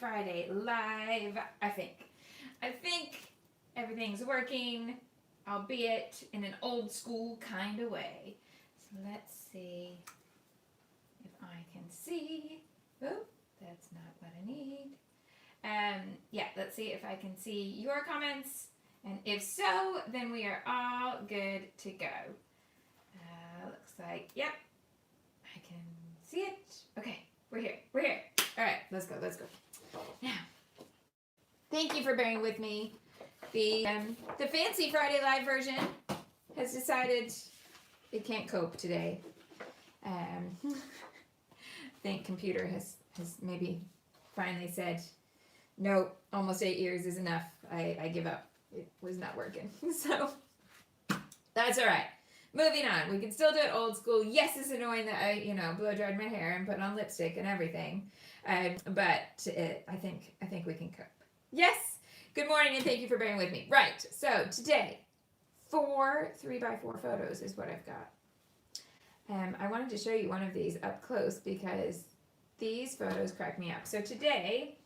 Friday live, I think. Everything's working, albeit in an old school kind of way. So let's see if I can see. Oh, that's not what I need. Yeah, let's see if I can see your comments. And if so, then we are all good to go. Looks like, yep, I can see it. Okay, we're here. All right, let's go. Now, thank you for bearing with me. The fancy Friday Live version has decided it can't cope today. I think computer has maybe finally said, no, almost 8 years is enough. I give up. It was not working. So that's all right. Moving on. We can still do it old school. Yes, it's annoying that I, blow dried my hair and put on lipstick and everything. But I think we can cope. Yes. Good morning and thank you for bearing with me. Right. So today, 4 3x4 photos is what I've got. I wanted to show you one of these up close because these photos crack me up. So today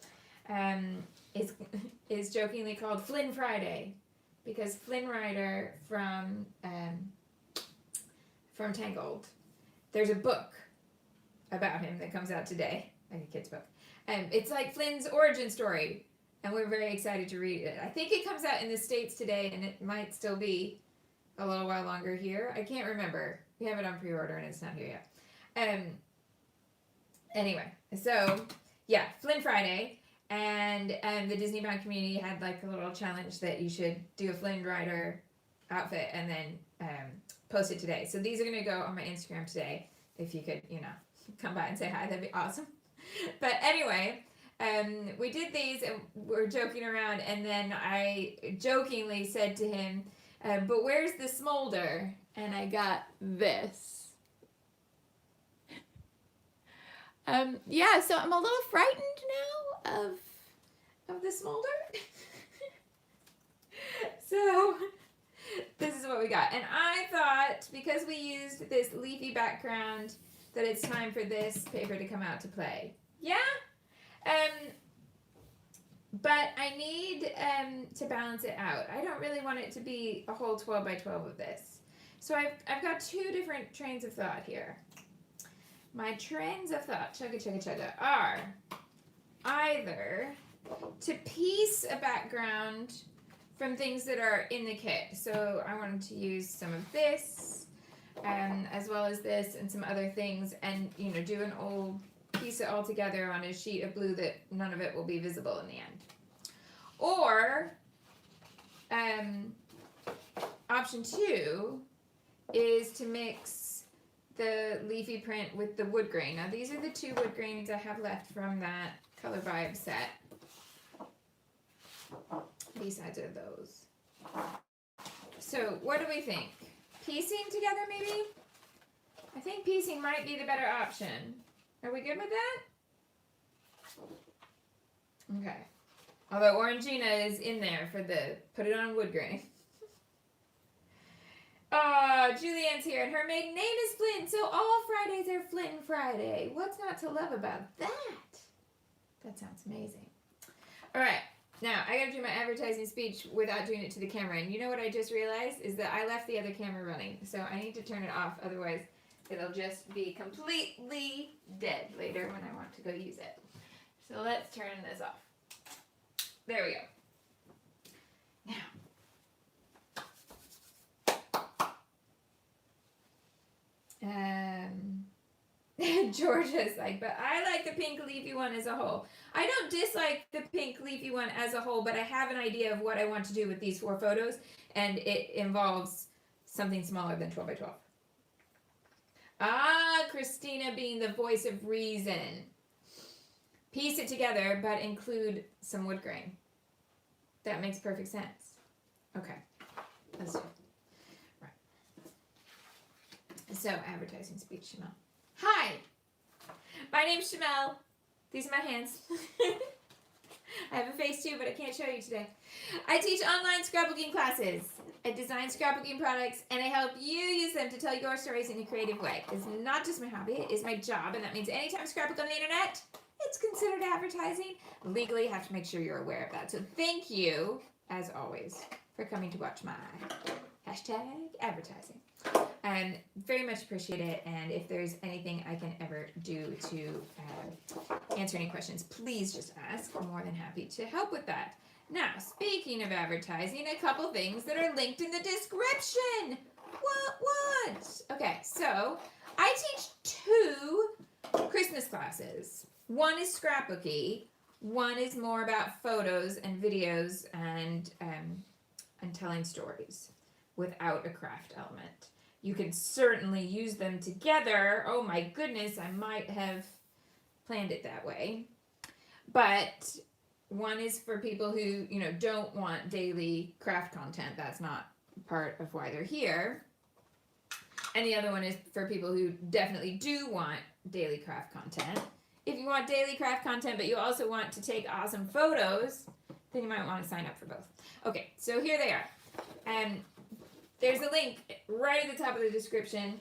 is jokingly called Flynn Friday because Flynn Rider from Tangled, there's a book about him that comes out today, like a kid's book. It's like Flynn's origin story, and we're very excited to read it. I think it comes out in the States today, and it might still be a little while longer here. I can't remember. We have it on pre-order, and it's not here yet. Anyway, so yeah, Flynn Friday. And the Disney Bound community had like a little challenge that you should do a Flynn Rider outfit and then post it today. So these are going to go on my Instagram today. If you could, come by and say hi, that'd be awesome. But anyway, we did these and we're joking around. And then I jokingly said to him, but where's the smolder? And I got this. Yeah, so I'm a little frightened now of the smolder. So this is what we got. And I thought, because we used this leafy background, that it's time for this paper to come out to play. Yeah? But I need to balance it out. I don't really want it to be a whole 12 by 12 of this. So I've got 2 different trains of thought here. My trains of thought, chugga, are either to piece a background from things that are in the kit. So I wanted to use some of this, as well as this and some other things, and do an old piece it all together on a sheet of blue that none of it will be visible in the end. Or option 2 is to mix the leafy print with the wood grain. Now these are the 2 wood grains I have left from that Color Vibe set. These sides are those. So what do we think? Piecing together maybe? I think piecing might be the better option. Are we good with that? Okay. Although Orangina is in there for the put it on wood grain. Oh, Julianne's here, and her maiden name is Flynn, so all Fridays are Flynn Friday. What's not to love about that? That sounds amazing. All right, now I gotta do my advertising speech without doing it to the camera, and you know what I just realized is that I left the other camera running, so I need to turn it off, otherwise it'll just be completely dead later when I want to go use it. So let's turn this off. There we go. Now, Georgia's like, but I like the pink leafy one as a whole. I don't dislike the pink leafy one as a whole, but I have an idea of what I want to do with these 4 photos, and it involves something smaller than 12 by 12. Ah, Christina being the voice of reason. Piece it together, but include some wood grain. That makes perfect sense. Okay, let's do it. Right. So, advertising speech, Shamel. Hi, my name's Shamel. These are my hands. I have a face too, but I can't show you today. I teach online scrapbooking classes. I design scrapbooking products, and I help you use them to tell your stories in a creative way. It's not just my hobby, it is my job, and that means anytime I scrapbook on the internet, it's considered advertising. Legally, have to make sure you're aware of that. So thank you, as always, for coming to watch my hashtag advertising. And very much appreciate it. And if there's anything I can ever do to answer any questions, please just ask. I'm more than happy to help with that. Now, speaking of advertising, a couple things that are linked in the description. What? Okay, so I teach 2 Christmas classes. One is scrapbooking. One is more about photos and videos and telling stories without a craft element. You can certainly use them together. Oh my goodness, I might have planned it that way. But one is for people who, don't want daily craft content. That's not part of why they're here. And the other one is for people who definitely do want daily craft content. If you want daily craft content, but you also want to take awesome photos, then you might want to sign up for both. Okay, so here they are. There's a link right at the top of the description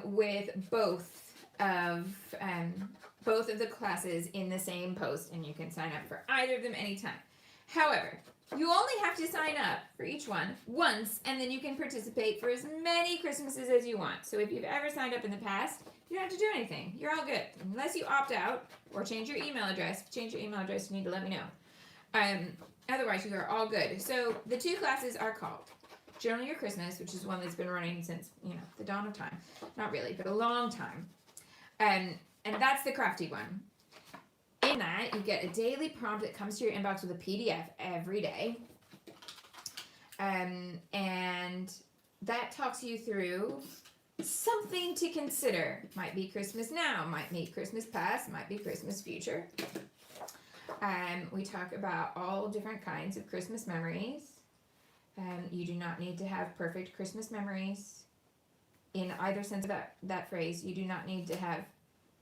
with both of the classes in the same post, and you can sign up for either of them anytime. However, you only have to sign up for each one once, and then you can participate for as many Christmases as you want. So if you've ever signed up in the past, you don't have to do anything. You're all good. Unless you opt out or change your email address. If you change your email address, you need to let me know. Otherwise, you are all good. So the 2 classes are called Journal Your Christmas, which is one that's been running since, the dawn of time. Not really, but a long time. And that's the crafty one. In that, you get a daily prompt that comes to your inbox with a PDF every day. And that talks you through something to consider. Might be Christmas now, might be Christmas past, might be Christmas future. We talk about all different kinds of Christmas memories. You do not need to have perfect Christmas memories. In either sense of that phrase, you do not need to have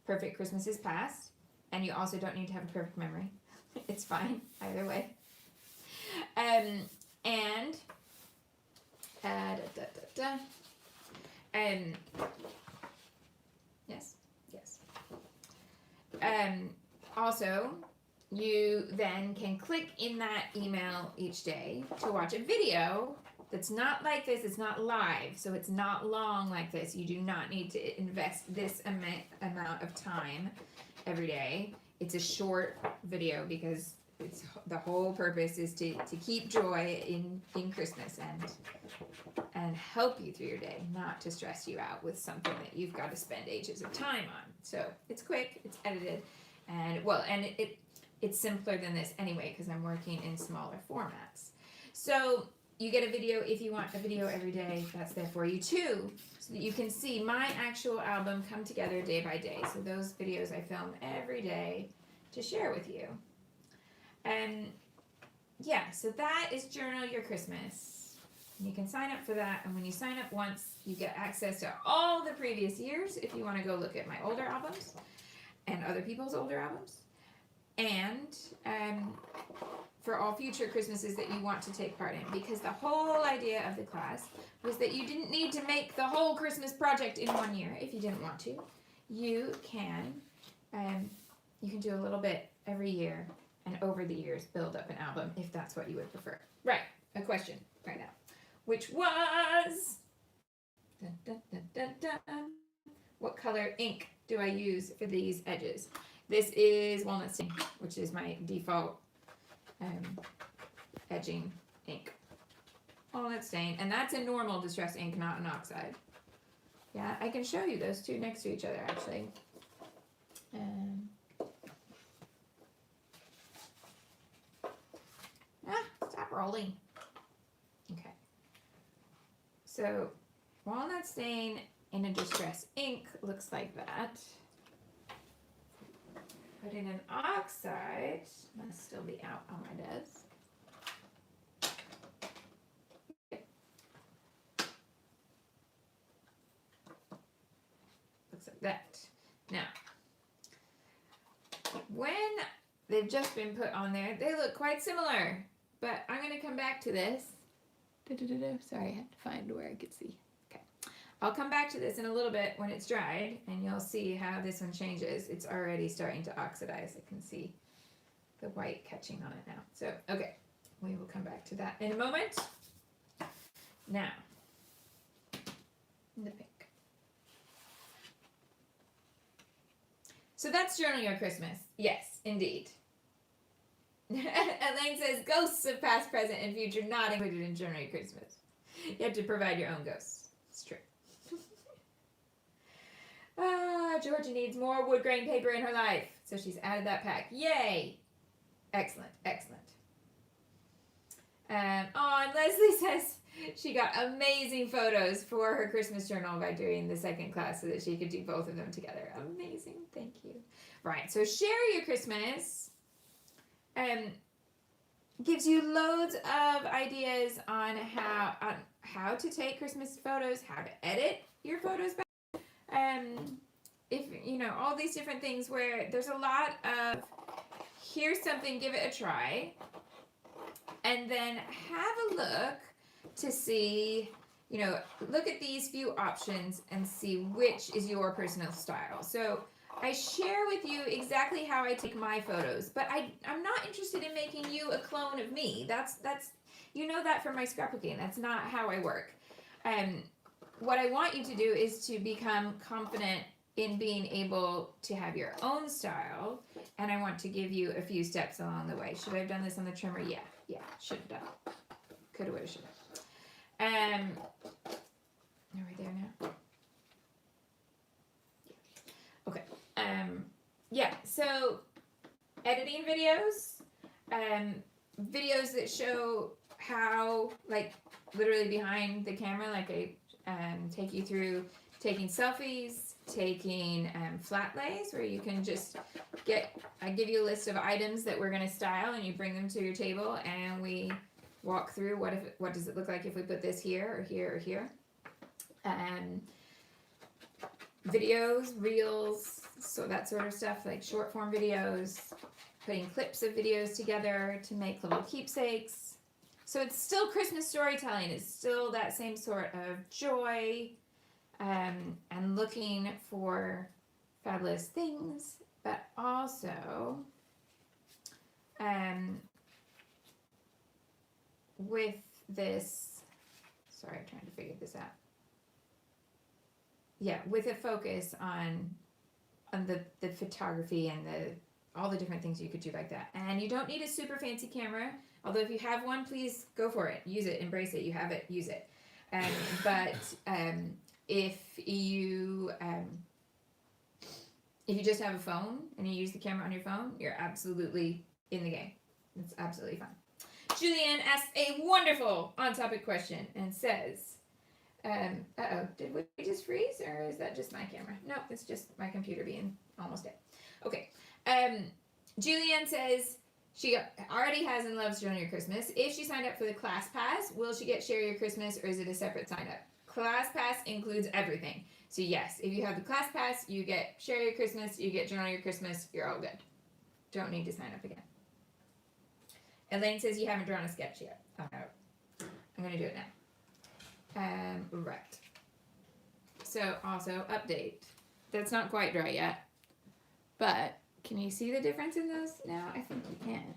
perfect Christmases past. And you also don't need to have a perfect memory. It's fine, either way. Yes. Also, you then can click in that email each day to watch a video that's not like this. It's not live, so it's not long like this. You do not need to invest this amount of time every day. It's a short video because the whole purpose is to keep joy in Christmas and help you through your day, not to stress you out with something that you've got to spend ages of time on. So it's quick, it's edited, and it's simpler than this anyway because I'm working in smaller formats. So you get a video if you want a video every day. That's there for you too, so that you can see my actual album come together day by day. So those videos I film every day to share with you. So that is Journal Your Christmas. You can sign up for that, and when you sign up once, you get access to all the previous years if you want to go look at my older albums and other people's older albums. And for all future Christmases that you want to take part in, because the whole idea of the class was that you didn't need to make the whole Christmas project in one year if you didn't want to. You can do a little bit every year, and over the years build up an album if that's what you would prefer. Right, a question right now, which was, what color ink do I use for these edges? This is walnut stain, which is my default edging ink. Walnut stain, and that's a normal distress ink, not an oxide. Yeah, I can show you those two next to each other actually. Stop rolling. Okay. So walnut stain in a distress ink looks like that. But in an oxide, must still be out on my desk. Looks like that. Now, when they've just been put on there, they look quite similar. But I'm going to come back to this. Sorry, I had to find where I could see. Okay. I'll come back to this in a little bit when it's dried, and you'll see how this one changes. It's already starting to oxidize. I can see the white catching on it now. So, okay, we will come back to that in a moment. Now, the pink. So that's Journal Your Christmas. Yes, indeed. Elaine says, ghosts of past, present, and future not included in Journal Your Christmas. You have to provide your own ghosts. It's true. Georgia needs more wood grain paper in her life, so she's added that pack. Yay! Excellent, excellent. And Leslie says she got amazing photos for her Christmas journal by doing the second class so that she could do both of them together. Amazing, thank you. Right, so Share Your Christmas gives you loads of ideas on how to take Christmas photos, how to edit your photos back. If you know, all these different things where there's a lot of here's something, give it a try, and then have a look to see, you know, look at these few options and see which is your personal style. So I share with you exactly how I take my photos, but I'm not interested in making you a clone of me. That's you know that from my scrapbooking. That's not how I work. What I want you to do is to become confident in being able to have your own style, and I want to give you a few steps along the way. Should I have done this on the trimmer? Yeah, should have done. Coulda, woulda, shoulda. Are we there now? Yeah. Okay. Yeah, so editing videos, videos that show how, like, literally behind the camera, like I take you through taking selfies, taking flat lays, where you can just I give you a list of items that we're going to style, and you bring them to your table, and we walk through what does it look like if we put this here or here or here. Videos, reels, so that sort of stuff, like short form videos, putting clips of videos together to make little keepsakes. So it's still Christmas storytelling. It's still that same sort of joy, and looking for fabulous things, but also with this, sorry, I'm trying to figure this out. Yeah, with a focus on the photography and all the different things you could do like that. And you don't need a super fancy camera, although if you have one, please go for it. Use it, embrace it. You have it, use it. But if you just have a phone and you use the camera on your phone, you're absolutely in the game. It's absolutely fine. Julianne asks a wonderful on-topic question and says, did we just freeze, or is that just my camera? No, it's just my computer being almost dead. Okay. Julianne says she already has and loves Journal Your Christmas. If she signed up for the Class Pass, will she get Share Your Christmas, or is it a separate sign up? Class Pass includes everything. So yes, if you have the Class Pass, you get Share Your Christmas, you get Journal Your Christmas, you're all good. Don't need to sign up again. Elaine says you haven't drawn a sketch yet. Oh no. I'm going to do it now. Right. So also update. That's not quite dry yet, but can you see the difference in those now? I think you can.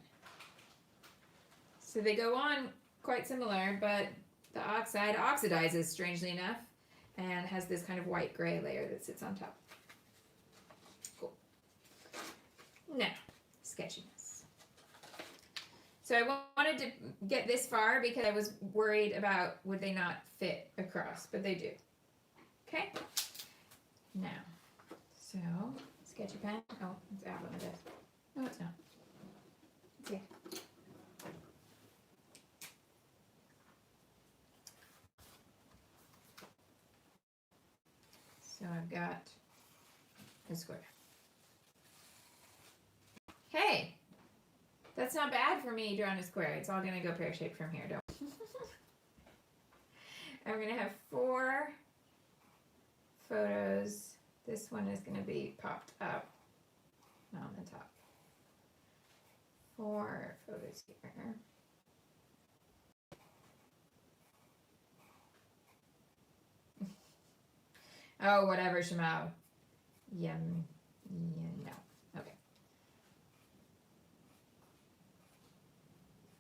So they go on quite similar, but the oxide oxidizes, strangely enough, and has this kind of white gray layer that sits on top. Cool. Now, sketchiness. So I wanted to get this far because I was worried about would they not fit across, but they do. Okay? Now, so, sketchy pen. Oh, it's out on the desk. No, it's not. It's here. So I've got a square. Hey! That's not bad for me drawing a square. It's all going to go pear-shaped from here, don't I'm going to have 4 photos. This one is going to be popped up on the top. 4 photos here. Oh, whatever, Shamo. Yeah, no. Okay.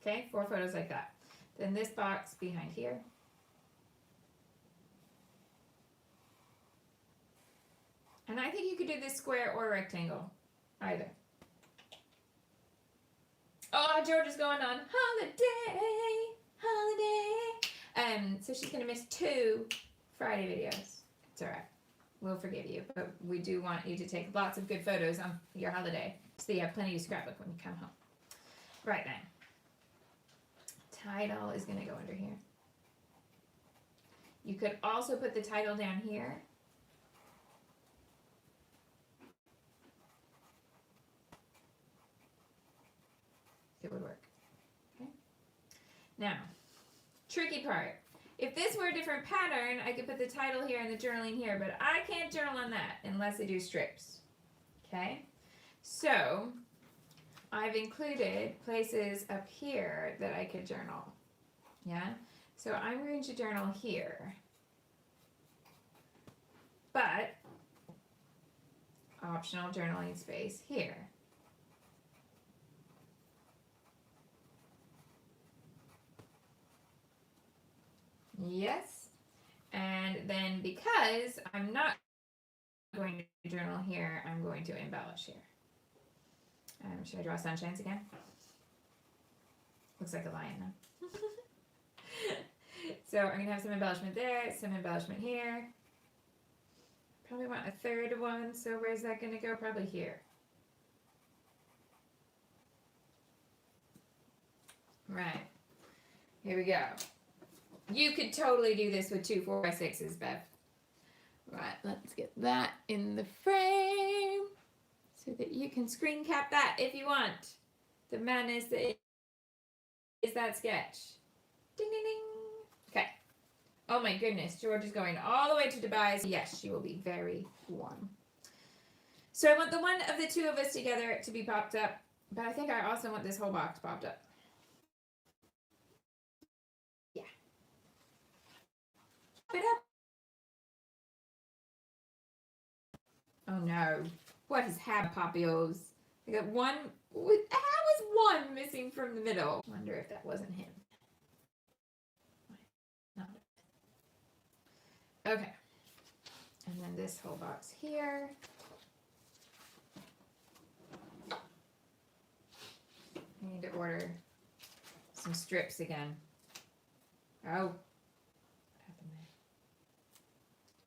Okay, 4 photos like that. Then this box behind here. And I think you could do this square or rectangle, either. Oh, George is going on holiday. So she's gonna miss 2 Friday videos. It's all right. We'll forgive you, but we do want you to take lots of good photos on your holiday, so you have plenty to scrapbook when you come home. Right then. Title is gonna go under here. You could also put the title down here. It would work. Okay. Now, tricky part. If this were a different pattern, I could put the title here and the journaling here, but I can't journal on that unless I do strips. Okay? So, I've included places up here that I could journal. Yeah? So I'm going to journal here. But, optional journaling space here. Yes. And then because I'm not going to journal here, I'm going to embellish here. Should I draw sunshines again? Looks like a lion now. So I'm going to have some embellishment there, some embellishment here. Probably want a third one, so where's that going to go? Probably here. Right. Here we go. You could totally do this with 2 4x6s, Bev. Right, let's get that in the frame so that you can screen cap that if you want. The madness that is that sketch. Ding, ding, ding. Okay. Oh my goodness, George is going all the way to Dubai. Yes, she will be very warm. So I want the one of the 2 of us together to be popped up, but I think I also want this whole box popped up. Yeah. Pop it up. Oh no. What has happened, Papios? I got one. How was one missing from the middle? Wonder if that wasn't him. Okay. And then this whole box here. I need to order some strips again. Oh. What happened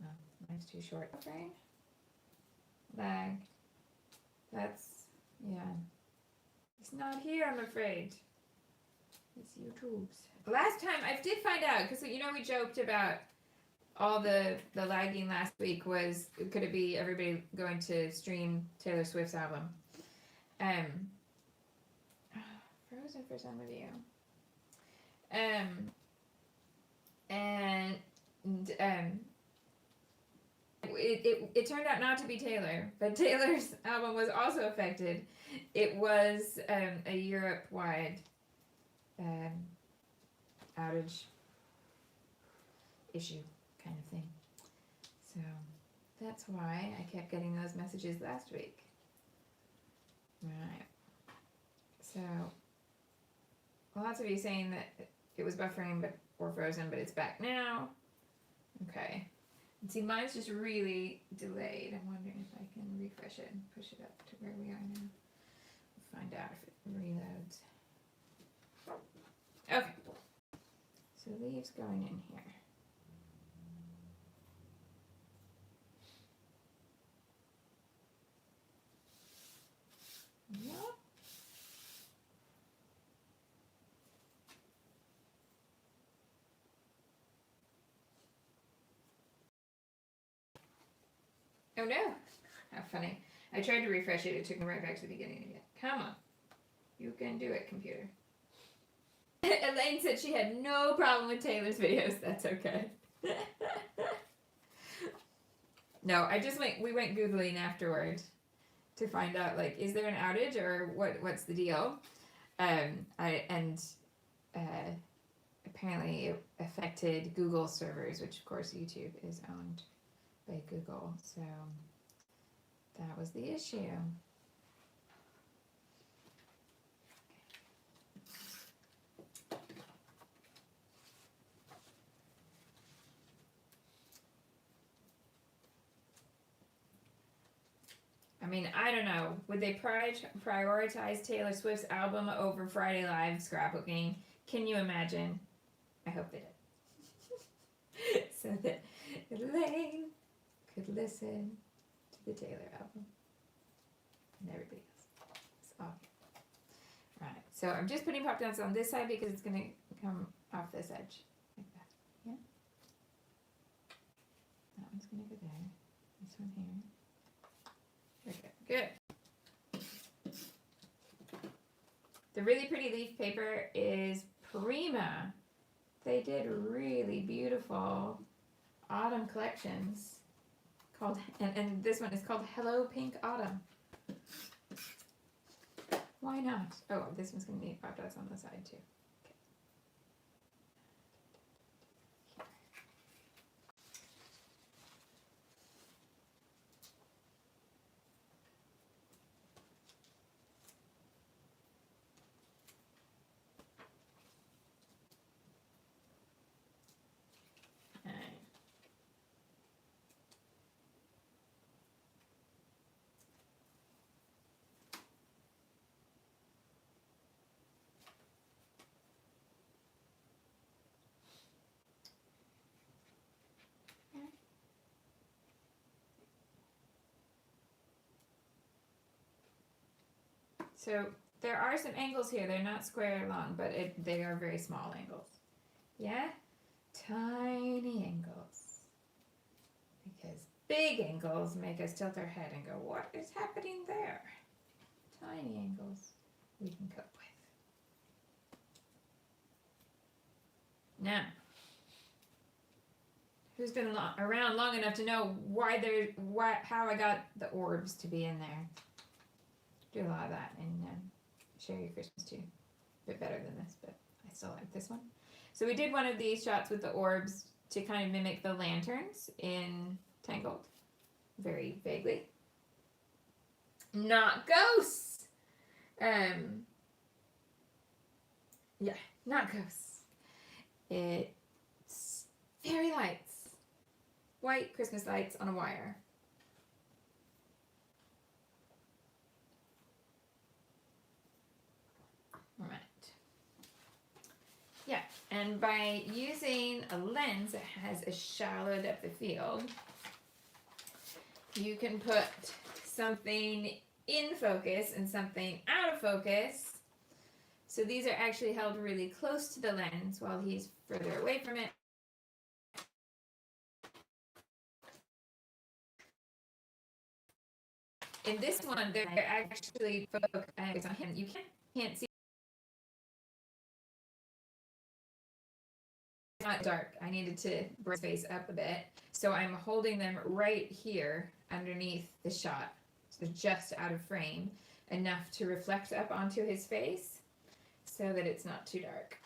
there? Oh, mine's too short. Okay. Lag. That's, yeah. It's not here, I'm afraid. It's YouTube's. Last time, I did find out, because, you know, we joked about all the lagging last week was, could it be everybody going to stream Taylor Swift's album? Frozen for some of you. It turned out not to be Taylor, but Taylor's album was also affected. It was a Europe-wide outage issue kind of thing. So that's why I kept getting those messages last week. Right. So lots of you saying that it was buffering or frozen, but it's back now. Okay. And see, mine's just really delayed. I'm wondering if I can refresh it and push it up to where we are now. We'll find out if it reloads. Okay. So leaves going in here. Yep. Oh no. How funny. I tried to refresh it. It took me right back to the beginning again. Come on. You can do it, computer. Elaine said she had no problem with Taylor's videos. That's okay. No, we went Googling afterward to find out, like, is there an outage or what's the deal? Apparently it affected Google servers, which of course YouTube is owned by Google. So that was the issue. I mean, I don't know. Would they prioritize Taylor Swift's album over Friday Live scrapbooking? Can you imagine? I hope they did. So that Elaine could listen to the Taylor album. And everybody else. It's all good. Right. So I'm just putting pop downs on this side because it's going to come off this edge. Like that. Yeah? That one's going to go there. This one here. Okay, good. The really pretty leaf paper is Prima. They did really beautiful autumn collections called, and this one is called Hello Pink Autumn. Why not? Oh, this one's going to need pop dots on the side too. So there are some angles here. They're not square long, but they are very small angles. Yeah? Tiny angles. Because big angles make us tilt our head and go, what is happening there? Tiny angles we can cope with. Now, who's been around long enough to know how I got the orbs to be in there? Do a lot of that and share your Christmas too. A bit better than this, but I still like this one. So we did one of these shots with the orbs to kind of mimic the lanterns in Tangled, very vaguely. Not ghosts. Yeah, not ghosts. It's fairy lights, white Christmas lights on a wire. Right. Yeah, and by using a lens that has a shallow depth of field, you can put something in focus and something out of focus. So these are actually held really close to the lens while he's further away from it. In this one, they're actually focused on him. You can't see. It's not dark. I needed to bring his face up a bit. So I'm holding them right here underneath the shot. So just out of frame, enough to reflect up onto his face so that it's not too dark.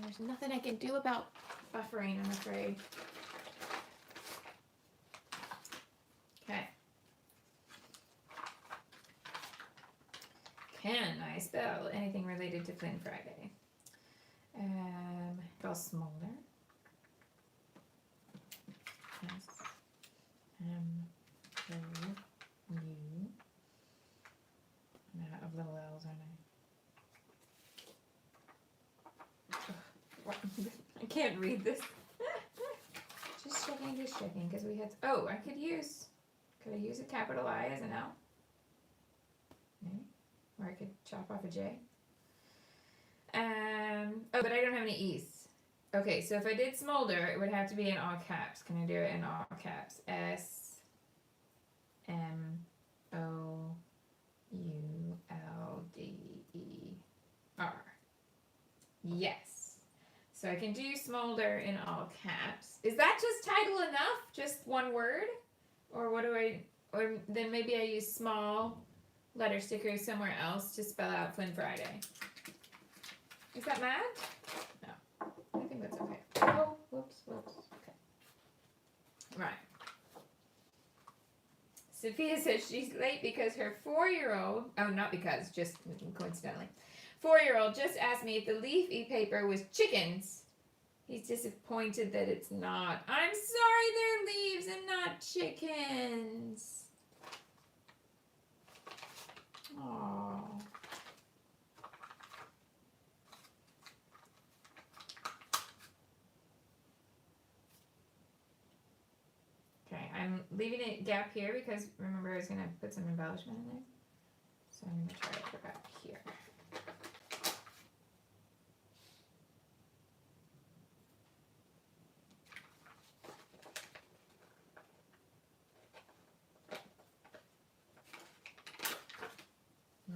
There's nothing I can do about buffering, I'm afraid. Okay. Can I spell anything related to Flynn Friday? Spell smolder. S-M-O-U. I'm out of little L's, aren't I? What? I can't read this. Just checking, because we had. Oh, could I use a capital I as an L? Maybe. Or I could chop off a J. Oh, but I don't have any E's. Okay, so if I did smolder, it would have to be in all caps. Can I do it in all caps? S-M-O-U-L-D-E-R. Yes. So I can do smolder in all caps. Is that just title enough? Just one word? Or what do or then maybe I use small letter stickers somewhere else to spell out Flynn Friday. Is that mad? No. I think that's okay. Oh, whoops. Okay. Right. Sophia says she's late because her 4-year-old, oh, not because, just coincidentally, 4-year-old just asked me if the leafy paper was chickens. He's disappointed that it's not. I'm sorry, they're leaves and not chickens. Aww. Okay, I'm leaving a gap here because remember I was going to put some embellishment in there. So I'm going to try to put back here.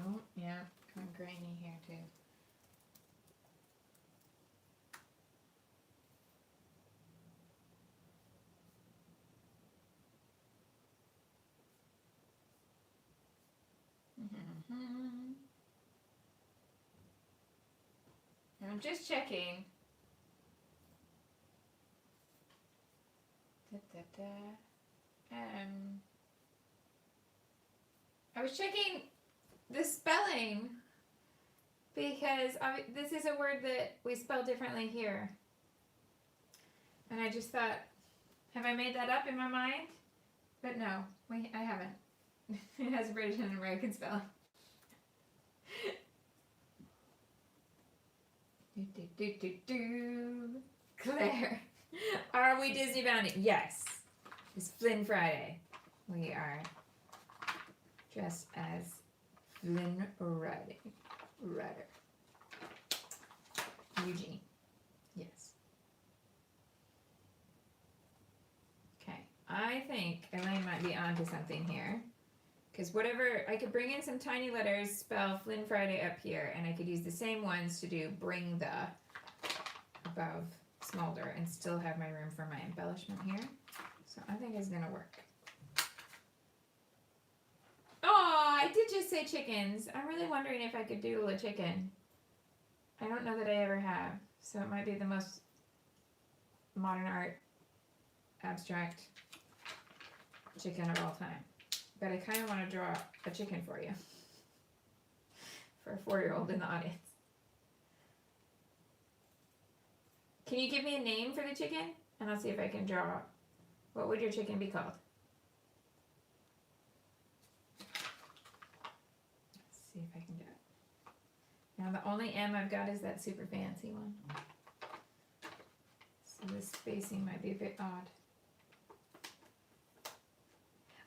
Oh, yeah, kind of grainy here too. I'm just checking. I was checking the spelling because this is a word that we spell differently here. And I just thought, have I made that up in my mind? But no, I haven't. It has a British and American spelling. Claire, are we Disney bound? Yes. It's Flynn Friday. We are dressed as Flynn Rider. Eugene. Yes. Okay. I think Elaine might be onto something here. Because whatever, I could bring in some tiny letters, spell Flynn Friday up here, and I could use the same ones to do bring the above smolder and still have my room for my embellishment here. So I think it's going to work. Oh, I did just say chickens. I'm really wondering if I could doodle a chicken. I don't know that I ever have. So it might be the most modern art abstract chicken of all time. But I kind of want to draw a chicken for you. For a 4-year-old in the audience. Can you give me a name for the chicken? And I'll see if I can draw. What would your chicken be called? Let's see if I can do it. Now the only M I've got is that super fancy one. So the spacing might be a bit odd.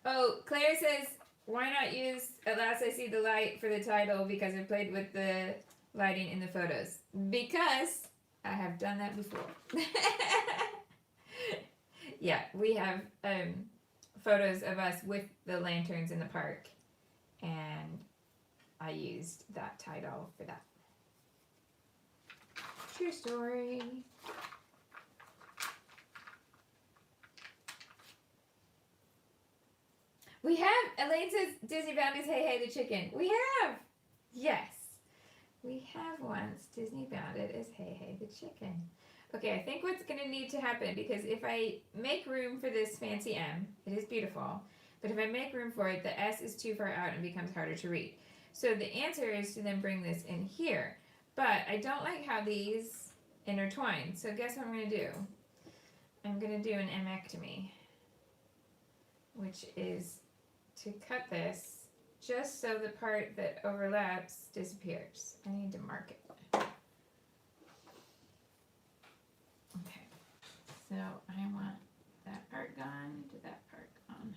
Oh, Claire says, why not use At Last I See the Light for the title because I played with the lighting in the photos? Because I have done that before. Yeah, we have photos of us with the lanterns in the park, and I used that title for that. True story. We have, Elaine says Disney Bound is Hey Hey the Chicken. We have! Yes. We have once Disney Bounded as Hey Hey the Chicken. Okay, I think what's going to need to happen, because if I make room for this fancy M, it is beautiful, but if I make room for it, the S is too far out and becomes harder to read. So the answer is to then bring this in here. But I don't like how these intertwine, so guess what I'm going to do? I'm going to do an emectomy, which is to cut this just so the part that overlaps disappears. I need to mark it. Okay, so I want that part gone to that part gone.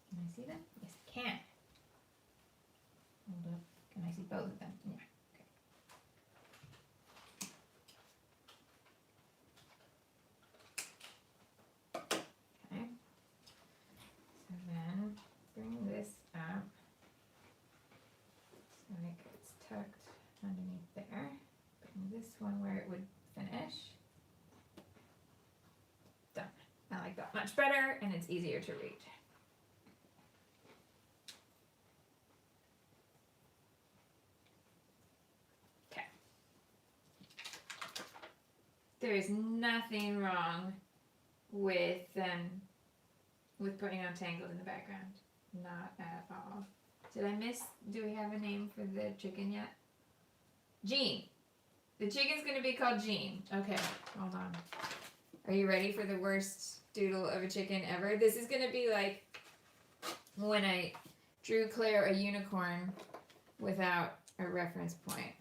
Can I see them? Yes, I can. Hold up. Can I see both of them? Yeah. Bring this up so it gets tucked underneath there. Bring this one where it would finish. Done. I like that much better, and it's easier to read. Okay. there is nothing wrong with putting Untangled in the background. Not at all. Did I miss, do we have a name for the chicken yet? Jean. The chicken's going to be called Jean. Okay, hold on. Are you ready for the worst doodle of a chicken ever? This is going to be like when I drew Claire a unicorn without a reference point.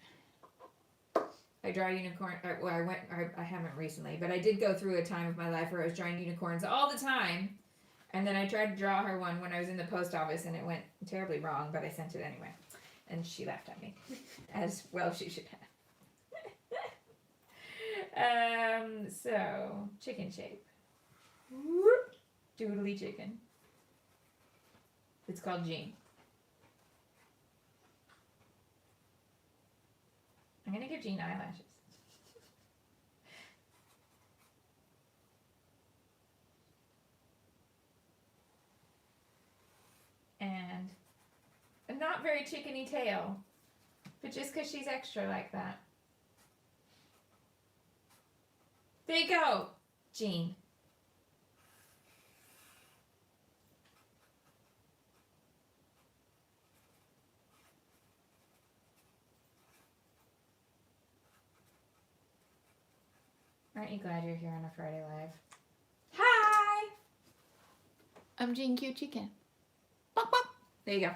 I draw a unicorn, I haven't recently, but I did go through a time of my life where I was drawing unicorns all the time. And then I tried to draw her one when I was in the post office and it went terribly wrong, but I sent it anyway. And she laughed at me. As well she should have. So, chicken shape. Doodly chicken. It's called Jean. I'm going to give Jean eyelashes. And a not very chickeny tail, but just because she's extra like that. There you go, Jean. Aren't you glad you're here on a Friday Live? Hi! I'm Jean Cute Chicken. Bop, bop. There you go.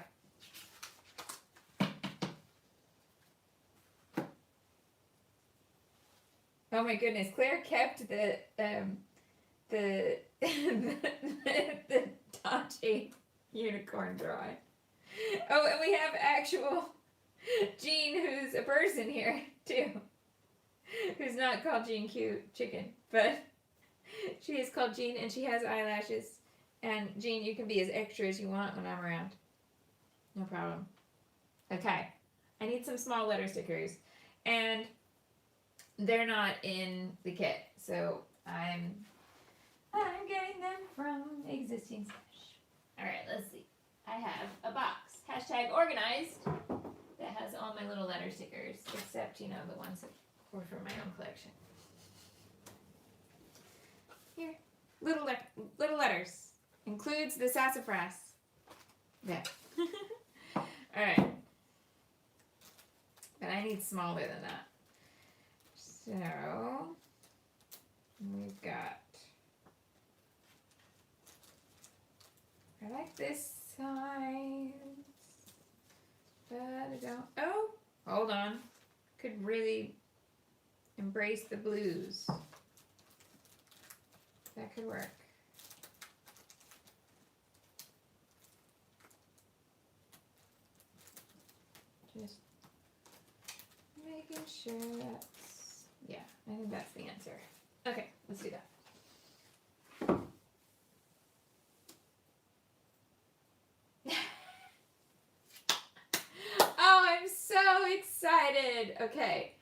Oh my goodness, Claire kept the the dodgy unicorn drawing. Oh, and we have actual Jean, who's a person here too, who's not called Jean Cute Chicken, but she is called Jean, and she has eyelashes. And Jean, you can be as extra as you want when I'm around. No problem. Okay, I need some small letter stickers, and they're not in the kit, so I'm getting them from existing stash. All right, let's see. I have a box, #organized, that has all my little letter stickers, except, you know, the ones that were from my own collection. Here, little letters. Includes the sassafras. Yeah. Alright. But I need smaller than that. So, we've got, I like this size, but I don't, oh, hold on. Could really embrace the blues. That could work. Just making sure that's, yeah, I think that's the answer. Okay, let's do that. Oh, I'm so excited. Okay.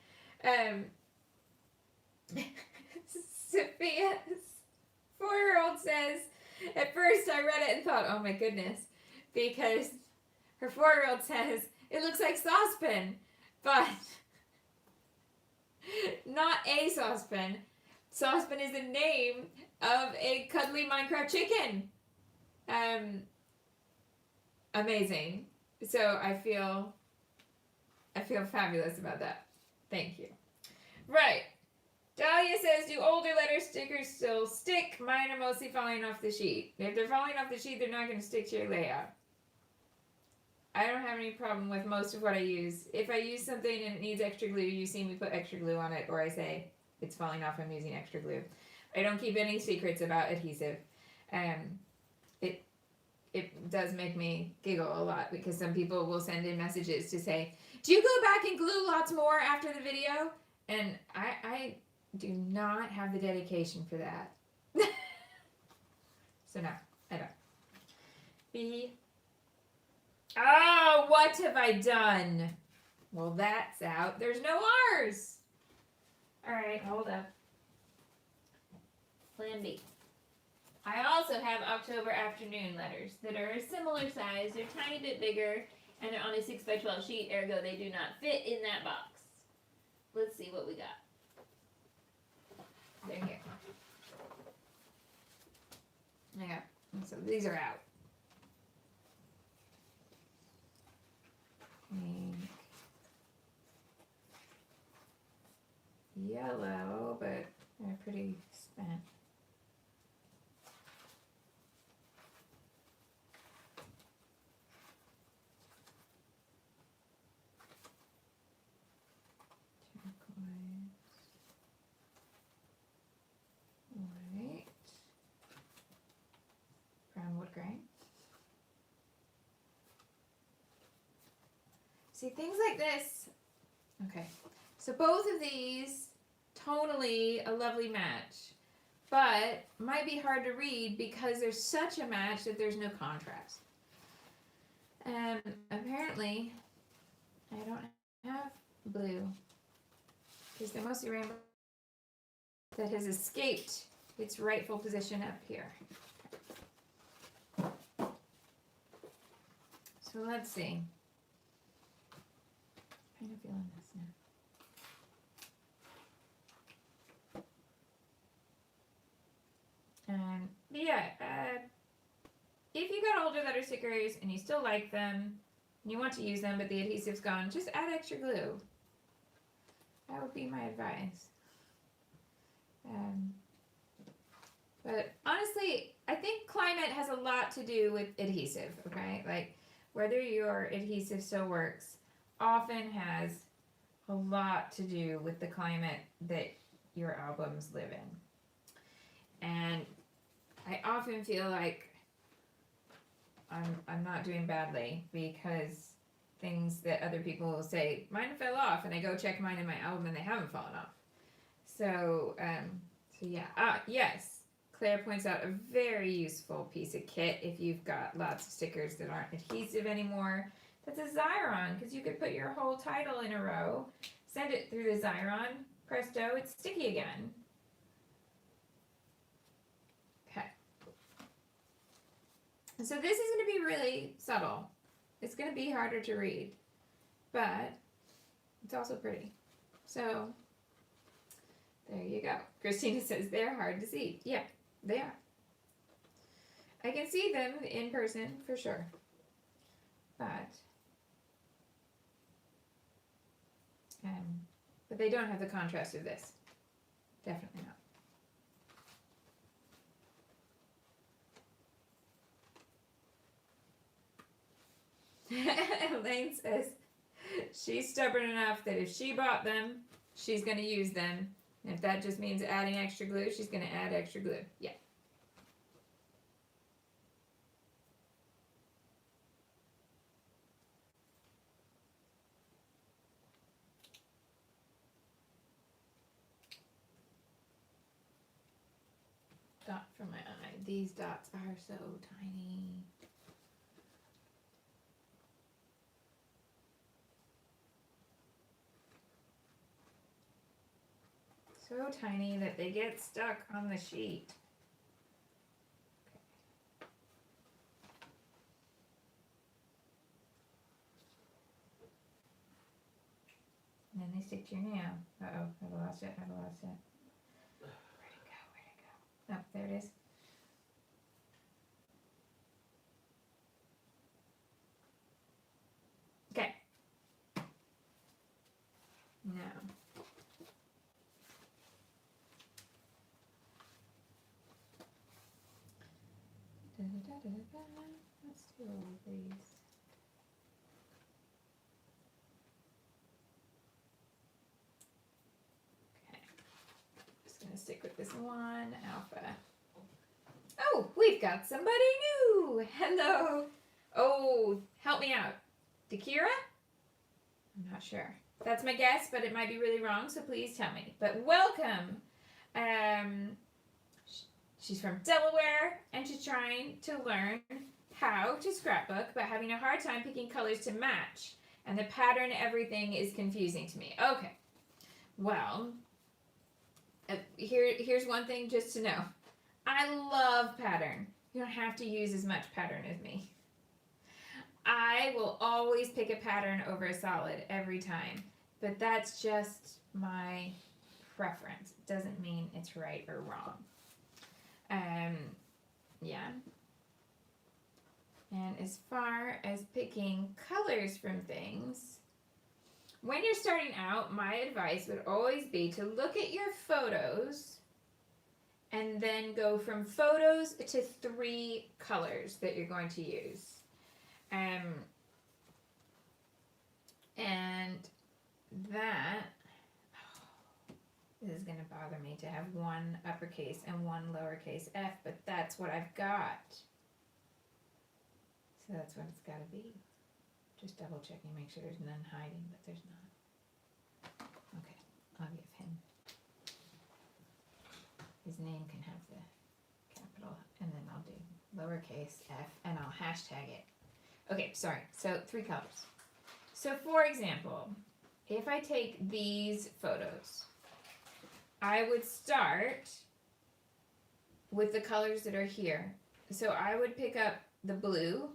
Sophia's 4-year-old says, at first I read it and thought, oh my goodness, because her 4-year-old says, it looks like saucepan, but not a saucepan. Saucepan is the name of a cuddly Minecraft chicken. Amazing. So I feel fabulous about that. Thank you. Right. Dahlia says, do older letter stickers still stick? Mine are mostly falling off the sheet. If they're falling off the sheet, they're not going to stick to your layout. I don't have any problem with most of what I use. If I use something and it needs extra glue, you see me put extra glue on it, or I say it's falling off, I'm using extra glue. I don't keep any secrets about adhesive. It does make me giggle a lot because some people will send in messages to say, do you go back and glue lots more after the video? And I do not have the dedication for that. So no, I don't. Oh, what have I done? Well, that's out. There's no R's. All right, hold up. Plan B. I also have October afternoon letters that are a similar size. They're a tiny bit bigger, and they're on a 6x12 sheet, ergo they do not fit in that box. Let's see what we got. There you go. Yeah, so these are out. Pink. Yellow, but they're pretty spent. Turquoise. White. Brown wood grain. See, things like this. Okay, so both of these, tonally a lovely match, but might be hard to read because there's such a match that there's no contrast. And apparently, I don't have blue because they're mostly rainbow that has escaped its rightful position up here. So let's see. Kind of feeling this now. Yeah, if you got older letter stickers and you still like them, and you want to use them, but the adhesive's gone, just add extra glue. That would be my advice. But honestly, I think climate has a lot to do with adhesive, okay? Like, whether your adhesive still works often has a lot to do with the climate that your albums live in. And I often feel like I'm not doing badly because things that other people will say, mine fell off, and I go check mine in my album and they haven't fallen off. So yeah. Yes, Claire points out a very useful piece of kit if you've got lots of stickers that aren't adhesive anymore. That's a Xyron, because you could put your whole title in a row, send it through the Xyron, presto, it's sticky again. Okay. And so this is going to be really subtle. It's going to be harder to read, but it's also pretty. So there you go. Christina says they're hard to see. Yeah, they are. I can see them in person for sure, but they don't have the contrast of this. Definitely not. Elaine says she's stubborn enough that if she bought them, she's going to use them. And if that just means adding extra glue, she's going to add extra glue. Yeah. Dot from my eye. These dots are so tiny. So tiny that they get stuck on the sheet. And then they stick to your nail. Uh-oh, I've lost it, I've lost it. Where'd it go, where'd it go? Oh, there it is. Okay. Now. Let's do all of these. Okay. Just gonna stick with this one alpha. Oh, we've got somebody new. Hello. Oh, help me out. Dakira? I'm not sure. That's my guess, but it might be really wrong, so please tell me. But welcome. She's from Delaware, and she's trying to learn how to scrapbook, but having a hard time picking colors to match. And the pattern, everything is confusing to me. Okay. Well, here's one thing just to know. I love pattern. You don't have to use as much pattern as me. I will always pick a pattern over a solid every time, but that's just my preference. It doesn't mean it's right or wrong. Yeah. And as far as picking colors from things, when you're starting out, my advice would always be to look at your photos and then go from photos to 3 colors that you're going to use. And that, this is going to bother me to have one uppercase and one lowercase f, but that's what I've got. So that's what it's got to be. Just double checking, make sure there's none hiding, but there's not. Okay, I'll give him. His name can have the capital, and then I'll do lowercase f, and I'll hashtag it. Okay, sorry, so 3 colors. So for example, if I take these photos, I would start with the colors that are here. So I would pick up the blue.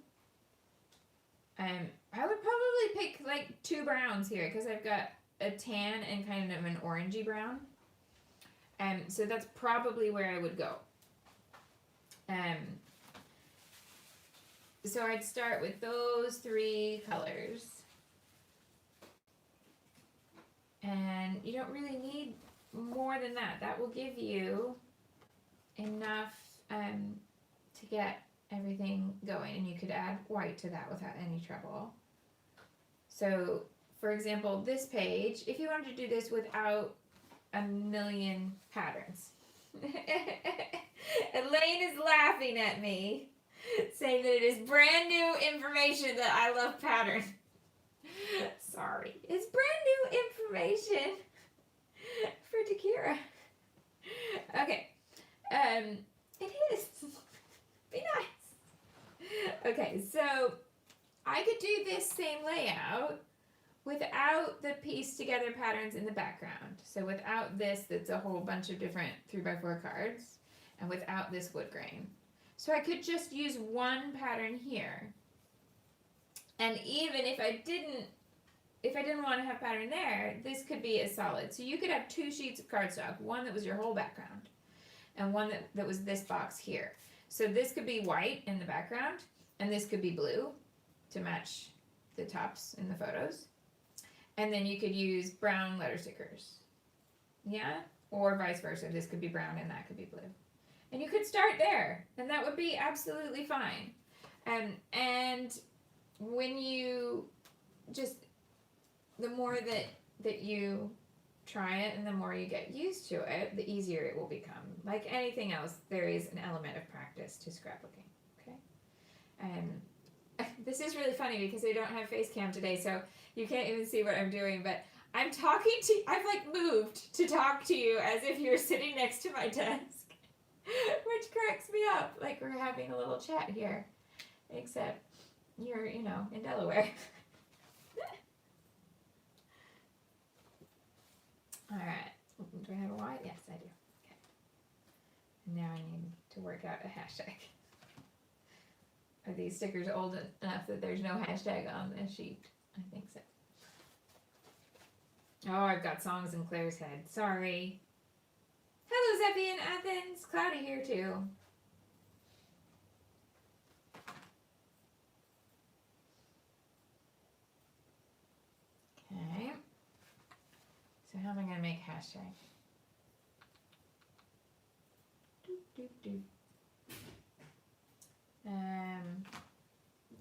I would probably pick like 2 browns here because I've got a tan and kind of an orangey brown. So that's probably where I would go. So I'd start with those 3 colors. And you don't really need more than that. That will give you enough to get everything going, and you could add white to that without any trouble. So for example, this page, if you wanted to do this without a million patterns. Elaine is laughing at me, saying that it is brand new information that I love patterns. Sorry, it's brand new information for Takira. Okay, it is. Be nice. Okay, so I could do this same layout without the pieced together patterns in the background. So without this, that's a whole bunch of different 3x4 cards, and without this wood grain. So I could just use one pattern here. And even if I didn't want to have pattern there, this could be a solid. So you could have 2 sheets of cardstock, one that was your whole background, and one that was this box here. So this could be white in the background, and this could be blue to match the tops in the photos. And then you could use brown letter stickers. Yeah? Or vice versa. This could be brown and that could be blue. And you could start there, and that would be absolutely fine. And when you just, the more that you try it and the more you get used to it, the easier it will become. Like anything else, there is an element of practice to scrapbooking, okay? This is really funny because I don't have face cam today, so you can't even see what I'm doing, but I'm talking to, I've like moved to talk to you as if you're sitting next to my desk, which cracks me up, like we're having a little chat here, except you're, you know, in Delaware. Alright, do I have a white? Yes, I do. Okay. And now I need to work out a hashtag. Are these stickers old enough that there's no hashtag on this sheet? I think so. Oh, I've got songs in Claire's head. Sorry. Hello, Zeppi in Athens. Cloudy here too. Okay. So how am I going to make hashtag? Doop, doop, doop.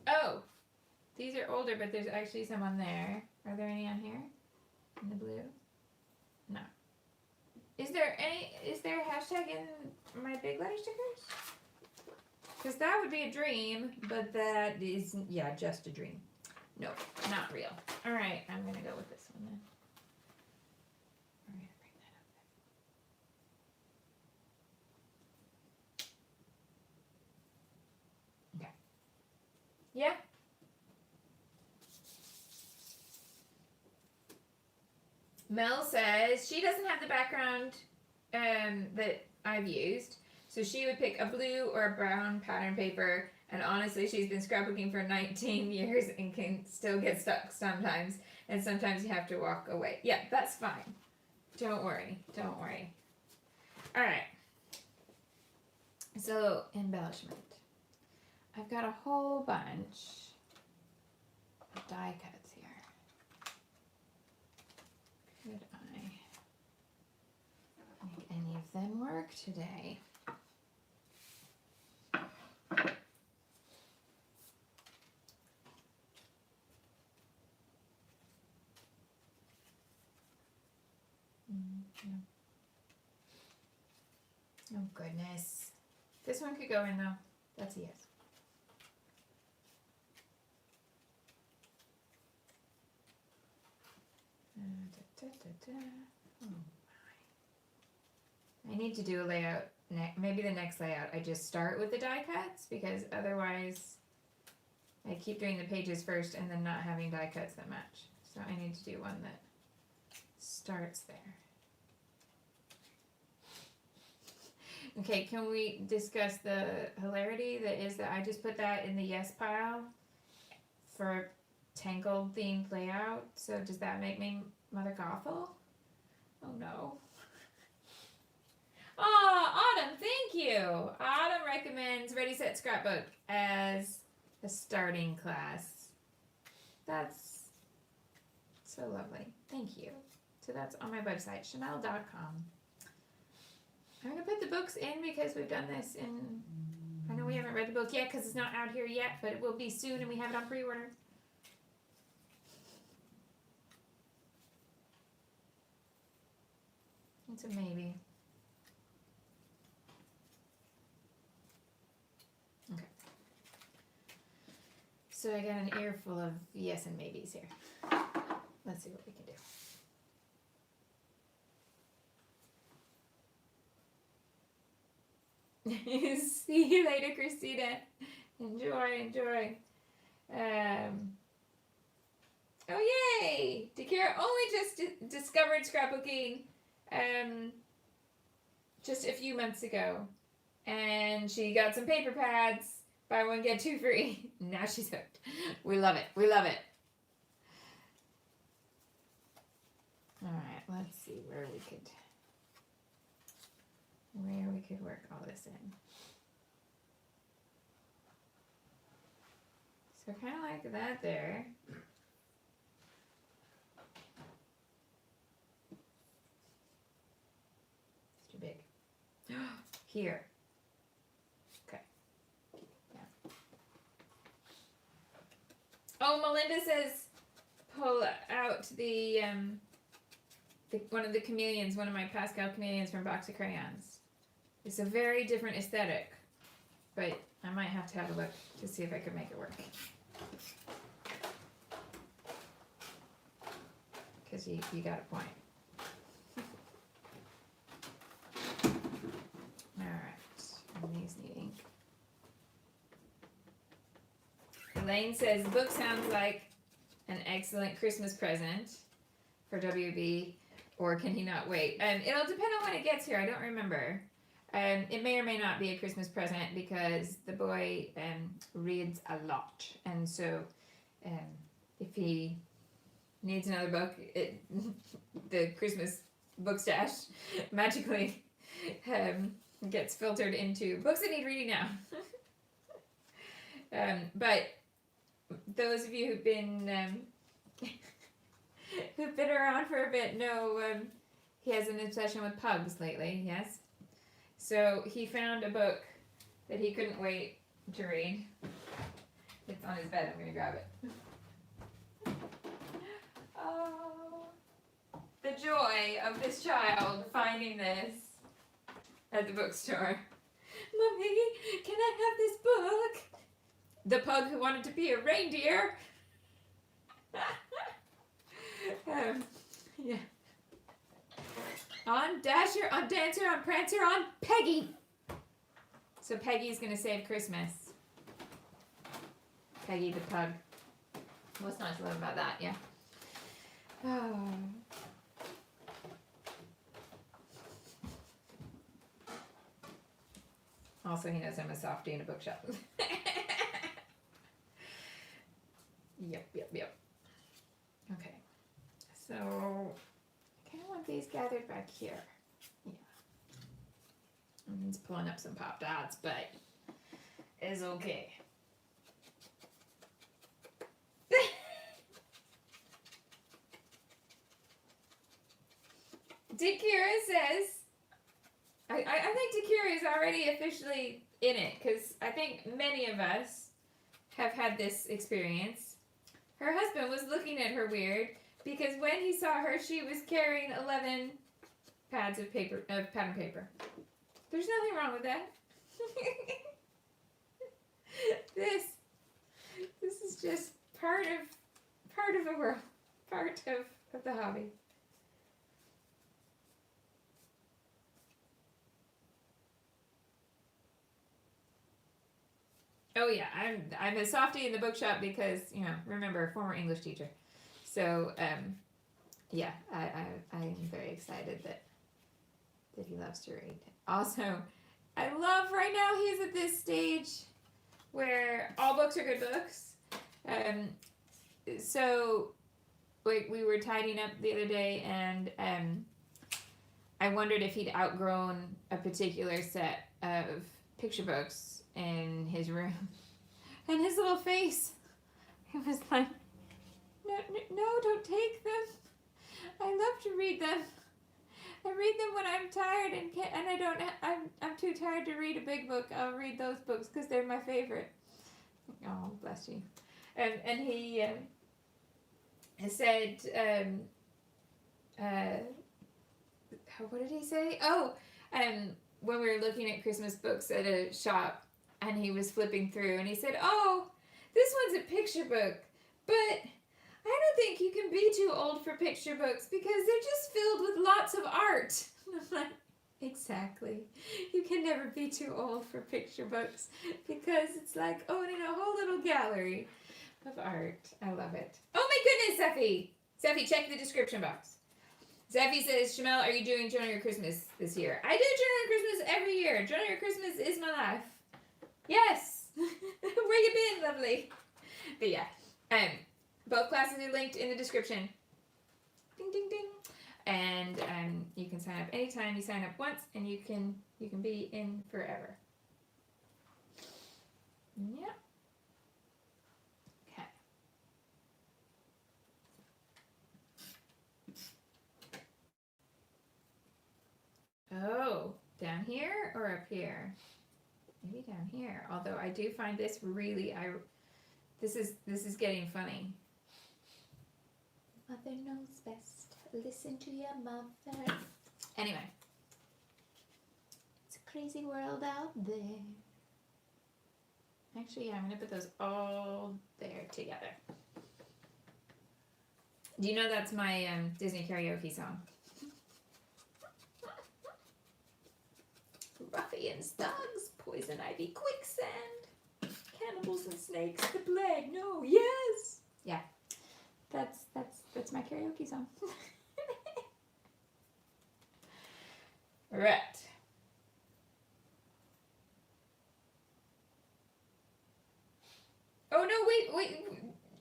Oh, these are older, but there's actually some on there. Are there any on here? In the blue? No. Is there a hashtag in my big letter stickers? Because that would be a dream, but that is, yeah, just a dream. No, not real. All right, I'm going to go with this one then. We're going to bring that up there. Okay. Yeah? Mel says she doesn't have the background that I've used, so she would pick a blue or a brown pattern paper, and honestly she's been scrapbooking for 19 years and can still get stuck sometimes, and sometimes you have to walk away. Yeah, that's fine. Don't worry. Don't worry. All right. So, embellishment. I've got a whole bunch of die cuts here. Could I make any of them work today? Oh goodness. This one could go in though. That's a yes. Oh my. I need to do a layout. Maybe the next layout I just start with the die cuts, because otherwise I keep doing the pages first and then not having die cuts that match. So I need to do one that starts there. Okay, can we discuss the hilarity that is that I just put that in the yes pile for Tangled themed layout? So does that make me Mother Gothel? Oh no. Oh, Autumn, thank you. Autumn recommends Ready Set Scrapbook as a starting class. That's so lovely. Thank you. So that's on my website, chanel.com. I'm going to put the books in because we've done this in... I know we haven't read the book yet because it's not out here yet, but it will be soon and we have it on pre-order. It's a maybe. Okay. So I got an earful of yes and maybes here. Let's see what we can do. See you later, Christina. Enjoy. Oh yay! Takira only just discovered scrapbooking just a few months ago, and she got some paper pads. Buy one get two free. Now she's hooked. We love it. All right, let's see where we could work all this in. So kind of like that there. It's too big. Here. Okay. Yeah. Oh, Melinda says pull out the one of the chameleons, one of my Pascal chameleons from Box of Crayons. It's a very different aesthetic, but I might have to have a look to see if I could make it work. Because you got a point. Alright, and these need ink. Elaine says, the book sounds like an excellent Christmas present for WB, or can he not wait? It'll depend on when it gets here, I don't remember. It may or may not be a Christmas present because the boy reads a lot, and so if he needs another book, the Christmas book stash magically gets filtered into books that need reading now. But those of you who've been around for a bit know he has an obsession with pugs lately. Yes. So he found a book that he couldn't wait to read. It's on his bed. I'm going to grab it. Oh, the joy of this child finding this at the bookstore. Mommy, can I have this book? The pug who wanted to be a reindeer. Yeah. On Dasher, on Dancer, on Prancer, on Peggy. So Peggy's gonna save Christmas. Peggy the pug. What's not to love about that, yeah? Oh. Also, he knows I'm a softie in a bookshop. Yep. Okay. So, I kind of want these stays gathered back here. Yeah. It's pulling up some pop dots, but it's okay. Takira says, I think Takira is already officially in it, because I think many of us have had this experience. Her husband was looking at her weird, because when he saw her, she was carrying 11 pads of pattern paper. There's nothing wrong with that. This is just part of the world, part of the hobby. Oh yeah, I'm a softie in the bookshop because, you know, remember, former English teacher. So yeah, I'm very excited that he loves to read. Also, I love right now he's at this stage where all books are good books. So we were tidying up the other day, and I wondered if he'd outgrown a particular set of picture books in his room. And his little face, he was like, no, don't take them. I love to read them. I read them when I'm tired and I don't. I'm too tired to read a big book. I'll read those books because they're my favorite. Oh, bless you. And he said, what did he say? Oh, when we were looking at Christmas books at a shop, and he was flipping through, and he said, "Oh, this one's a picture book, but I don't think you can be too old for picture books because they're just filled with lots of art." And I'm like, exactly. You can never be too old for picture books because it's like owning a whole little gallery of art. I love it. Oh my goodness, Seffi! Seffi, check the description box. Seffi says, "Shamel, are you doing Joan Your Christmas this year?" I do Joan Your Christmas every year. Joan Your Christmas is my life. Yes! Where you been, lovely? But yeah, both classes are linked in the description. Ding, ding, ding. And you can sign up anytime. You sign up once, and you can be in forever. Yep. Okay. Oh, down here or up here? Maybe down here. Although I do find this really, this is getting funny. Mother knows best. Listen to your mother. Anyway, it's a crazy world out there. Actually, yeah, I'm gonna put those all there together. Do you know that's my Disney karaoke song? Ruffians, thugs, poison ivy, quicksand, cannibals and snakes, the plague. No, yes. Yeah, that's my karaoke song. Right. Oh no, wait.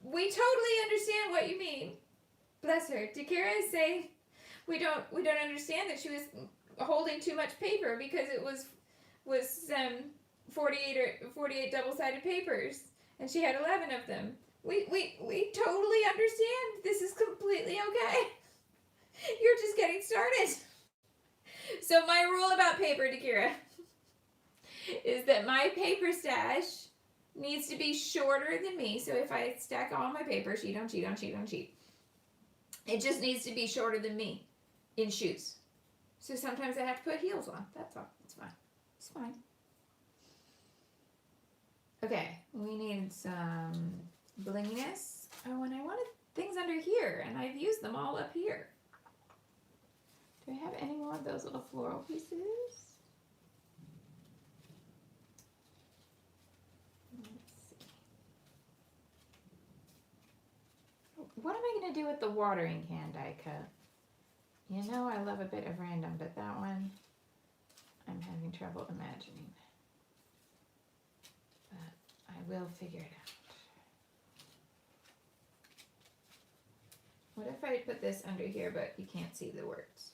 We totally understand what you mean. Bless her. Takira is saying we don't understand that she was holding too much paper because it was 48 double-sided papers, and she had 11 of them. We totally understand. This is completely okay. You're just getting started. So my rule about paper, Takira, is that my paper stash needs to be shorter than me. So if I stack all my paper, sheet on sheet on sheet on sheet, it just needs to be shorter than me in shoes. So sometimes I have to put heels on. That's all. It's fine. It's fine. Okay, we need some blinginess. Oh, and I wanted things under here, and I've used them all up here. Do I have any more of those little floral pieces? Let's see. What am I going to do with the watering can die cut? You know I love a bit of random, but that one I'm having trouble imagining. But I will figure it out. What if I put this under here, but you can't see the words?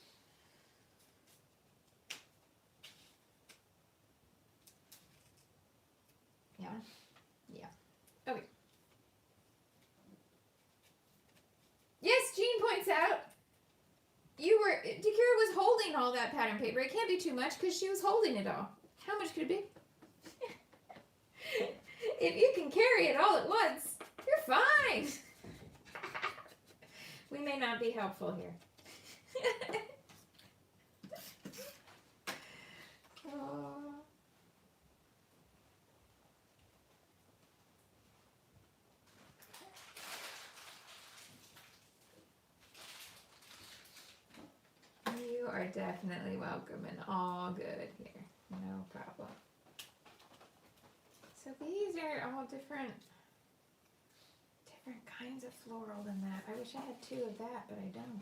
that pattern paper. It can't be too much because she was holding it all. How much could it be? If you can carry it all at once, you're fine. We may not be helpful here. Oh. You are definitely welcome and all good here. No problem. So these are all different kinds of floral than that. I wish I had 2 of that, but I don't.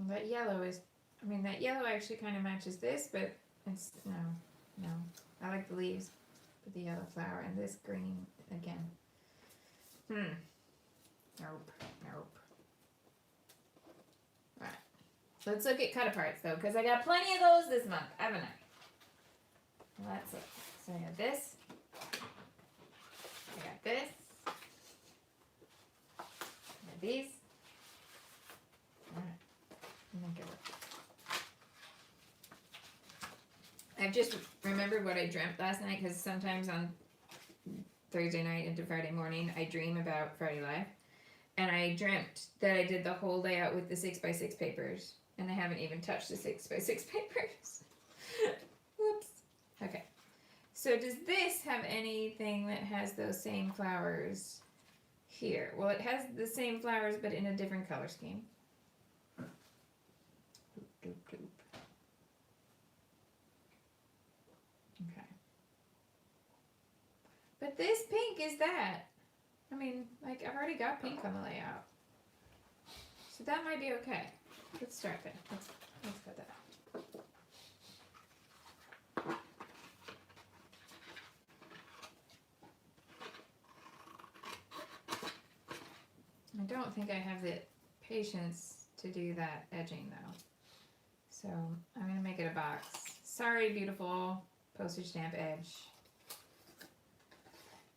That yellow is, that yellow actually kind of matches this, but it's, no. I like the leaves with the yellow flower, and this green again. Nope. Right. Let's look at cut aparts though, because I got plenty of those this month, haven't I? Let's look. So I got this. I got this. I got these. Alright. I've just remembered what I dreamt last night, because sometimes on Thursday night into Friday morning I dream about Friday Live, and I dreamt that I did the whole layout with the 6x6 papers, and I haven't even touched the 6x6 papers. Whoops. Okay, so does this have anything that has those same flowers here? Well, it has the same flowers but in a different color scheme. Okay. But this pink is that. I've already got pink on the layout. So that might be okay. Let's start there. Let's cut that out. I don't think I have the patience to do that edging though. So I'm going to make it a box. Sorry, beautiful postage stamp edge.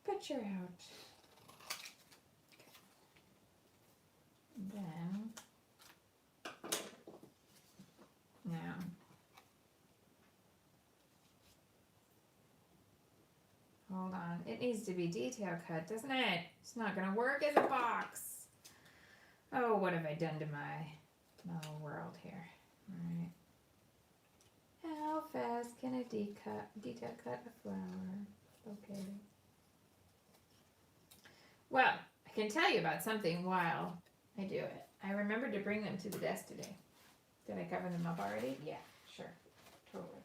But you're out. Okay. Then, now, hold on. It needs to be detail cut, doesn't it? It's not going to work as a box. Oh, what have I done to my little world here? Alright. How fast can a detail cut a flower? Okay. Well, I can tell you about something while I do it. I remembered to bring them to the desk today. Did I cover them up already? Yeah, sure. Totally.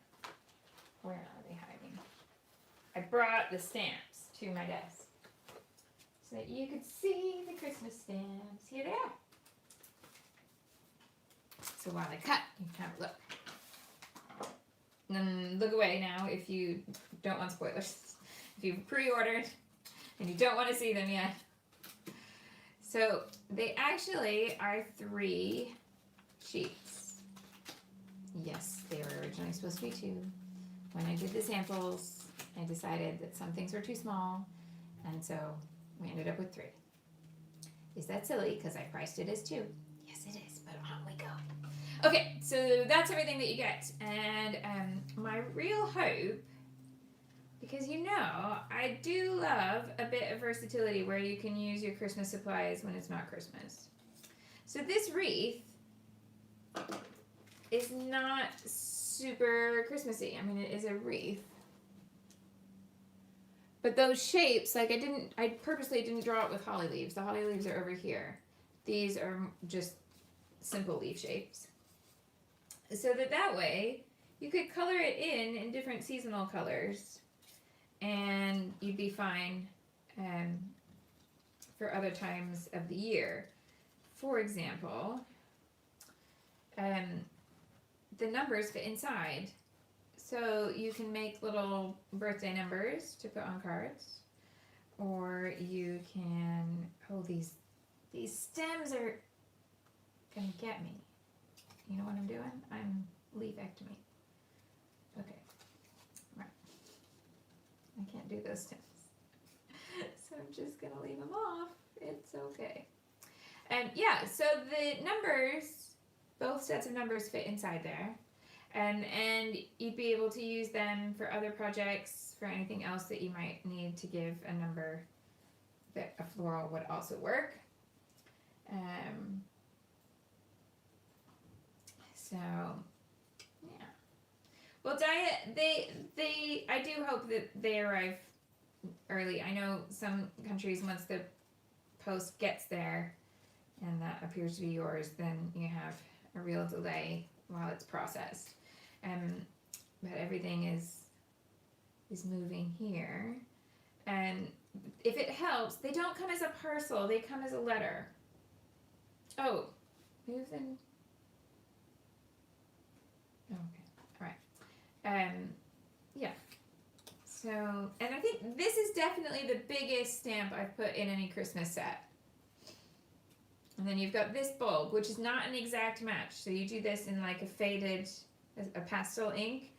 Where are they hiding? I brought the stamps to my desk so that you could see the Christmas stamps. Here they are. So while I cut, you can have a look. And then look away now if you don't want spoilers. If you've pre-ordered and you don't want to see them yet. So they actually are 3 sheets. Yes, they were originally supposed to be 2. When I did the samples, I decided that some things were too small, and so we ended up with 3. Is that silly? Because I priced it as 2. Yes, it is, but on we go. Okay, so that's everything that you get, and my real hope, because I do love a bit of versatility where you can use your Christmas supplies when it's not Christmas. So this wreath is not super Christmassy. It is a wreath. But those shapes, I purposely didn't draw it with holly leaves. The holly leaves are over here. These are just simple leaf shapes. So that way, you could color it in different seasonal colors, and you'd be fine for other times of the year. For example, the numbers fit inside. So you can make little birthday numbers to put on cards, or you can, these stems are gonna get me. You know what I'm doing? I'm leafectomy. Okay, right. I can't do those stems. So I'm just gonna leave them off. It's okay. And yeah, so the numbers, both sets of numbers fit inside there. And you'd be able to use them for other projects, for anything else that you might need to give a number that a floral would also work. So yeah. Well, I do hope that they arrive early. I know some countries, once the post gets there and that appears to be yours, then you have a real delay while it's processed. But everything is moving here. And if it helps, they don't come as a parcel, they come as a letter. Oh, move them. Okay, alright. Yeah. So, and I think this is definitely the biggest stamp I've put in any Christmas set. And then you've got this bulb, which is not an exact match. So you do this in like a faded, a pastel ink,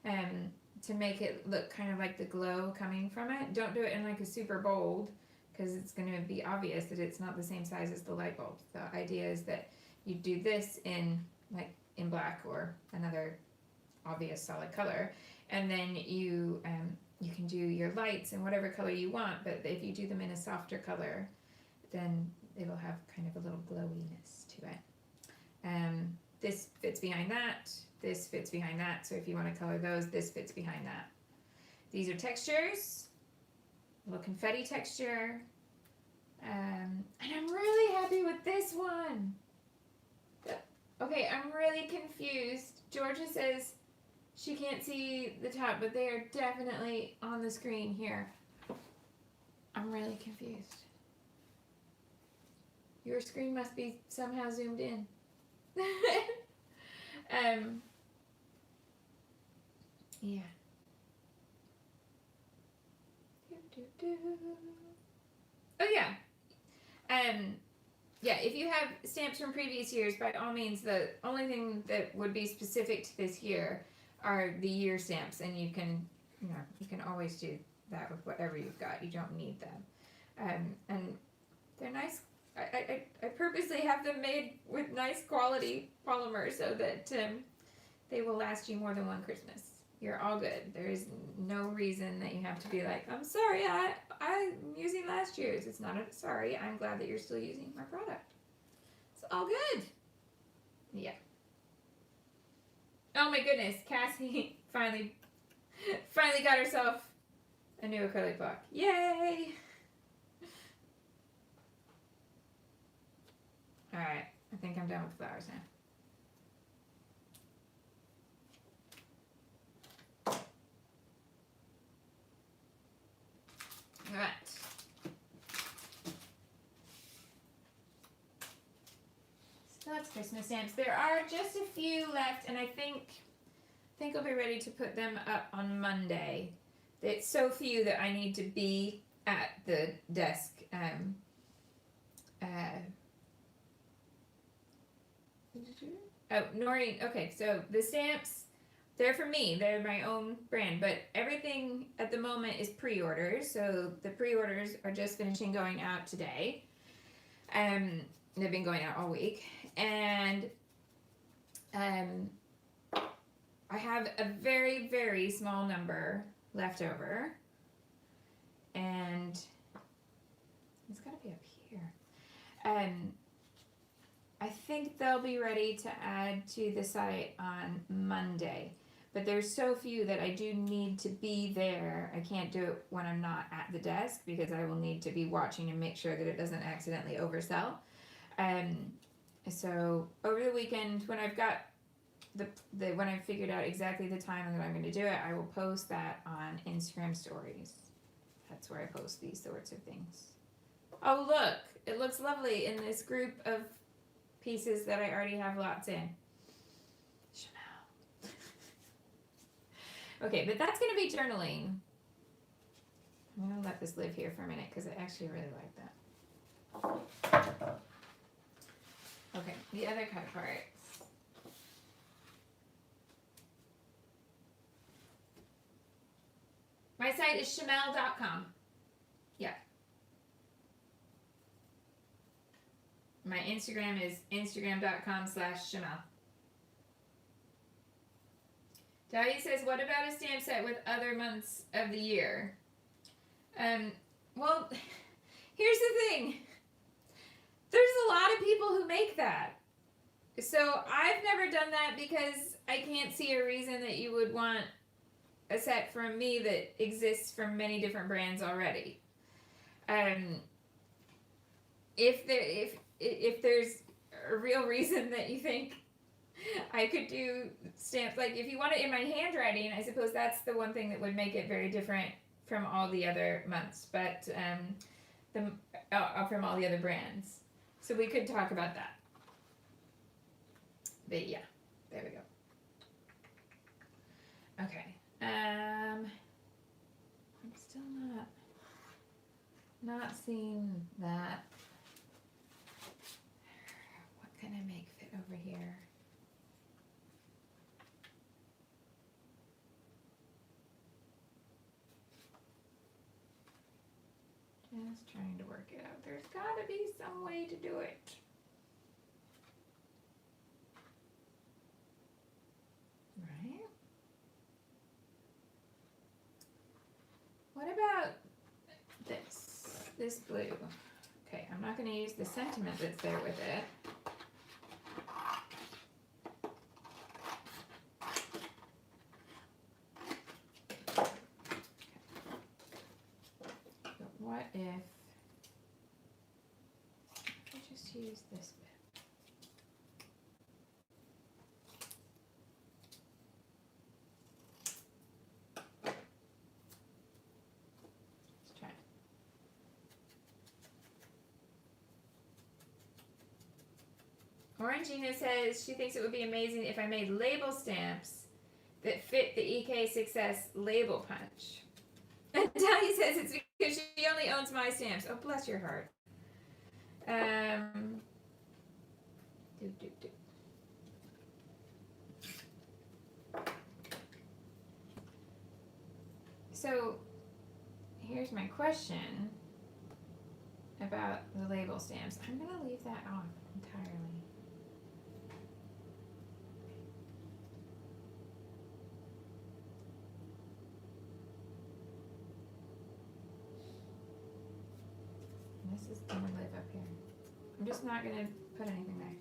to make it look kind of like the glow coming from it. Don't do it in like a super bold, because it's going to be obvious that it's not the same size as the light bulb. The idea is that you do this in like in black or another obvious solid color, and then you can do your lights in whatever color you want, but if you do them in a softer color, then it will have kind of a little glowiness to it. This fits behind that, this fits behind that, so if you want to color those, this fits behind that. These are textures, a little confetti texture, and I'm really happy with this one. Okay, I'm really confused. Georgia says she can't see the top, but they are definitely on the screen here. I'm really confused. Your screen must be somehow zoomed in. Yeah. Oh yeah. Yeah, if you have stamps from previous years, by all means, the only thing that would be specific to this year are the year stamps, and you can always do that with whatever you've got. You don't need them. And they're nice. I purposely have them made with nice quality polymer so that they will last you more than one Christmas. You're all good. There is no reason that you have to be like, I'm sorry, I'm using last year's. It's not a sorry. I'm glad that you're still using my product. It's all good. Yeah. Oh my goodness, Cassie finally got herself a new acrylic block. Yay! Alright, I think I'm done with flowers now. Alright. So that's Christmas stamps. There are just a few left, and I think I'll be ready to put them up on Monday. It's so few that I need to be at the desk. Oh, Noreen, okay, so the stamps, they're for me. They're my own brand, but everything at the moment is pre-orders. So the pre-orders are just finishing going out today. They've been going out all week, and I have a very, very small number left over, and it's gotta be up here. I think they'll be ready to add to the site on Monday, but there's so few that I do need to be there. I can't do it when I'm not at the desk, because I will need to be watching and make sure that it doesn't accidentally oversell. So over the weekend, when I've got when I've figured out exactly the time that I'm going to do it, I will post that on Instagram stories. That's where I post these sorts of things. Oh look, it looks lovely in this group of pieces that I already have lots in. Chanel. Okay, but that's going to be journaling. I'm going to let this live here for a minute because I actually really like that. Okay, the other cut parts. My site is shamel.com. Yeah. My Instagram is instagram.com/Chanel. Dahlia says, what about a stamp set with other months of the year? Well, here's the thing. There's a lot of people who make that. So I've never done that because I can't see a reason that you would want a set from me that exists from many different brands already. If there's a real reason that you think I could do stamps, like if you want it in my handwriting, I suppose that's the one thing that would make it very different from all the other months, but from all the other brands. So we could talk about that. But yeah, there we go. Okay. I'm still not seeing that. What can I make fit over here? Just trying to work it out. There's gotta be some way to do it. Right? What about this blue? Okay, I'm not going to use the sentiment that's there with it. Okay. But what if I just use this bit? Let's try it. Orangina says she thinks it would be amazing if I made label stamps that fit the EK Success label punch. And Daddy says it's because she only owns my stamps. Oh, bless your heart. So here's my question about the label stamps. I'm going to leave that off entirely. And this is going to live up here. I'm just not going to put anything there.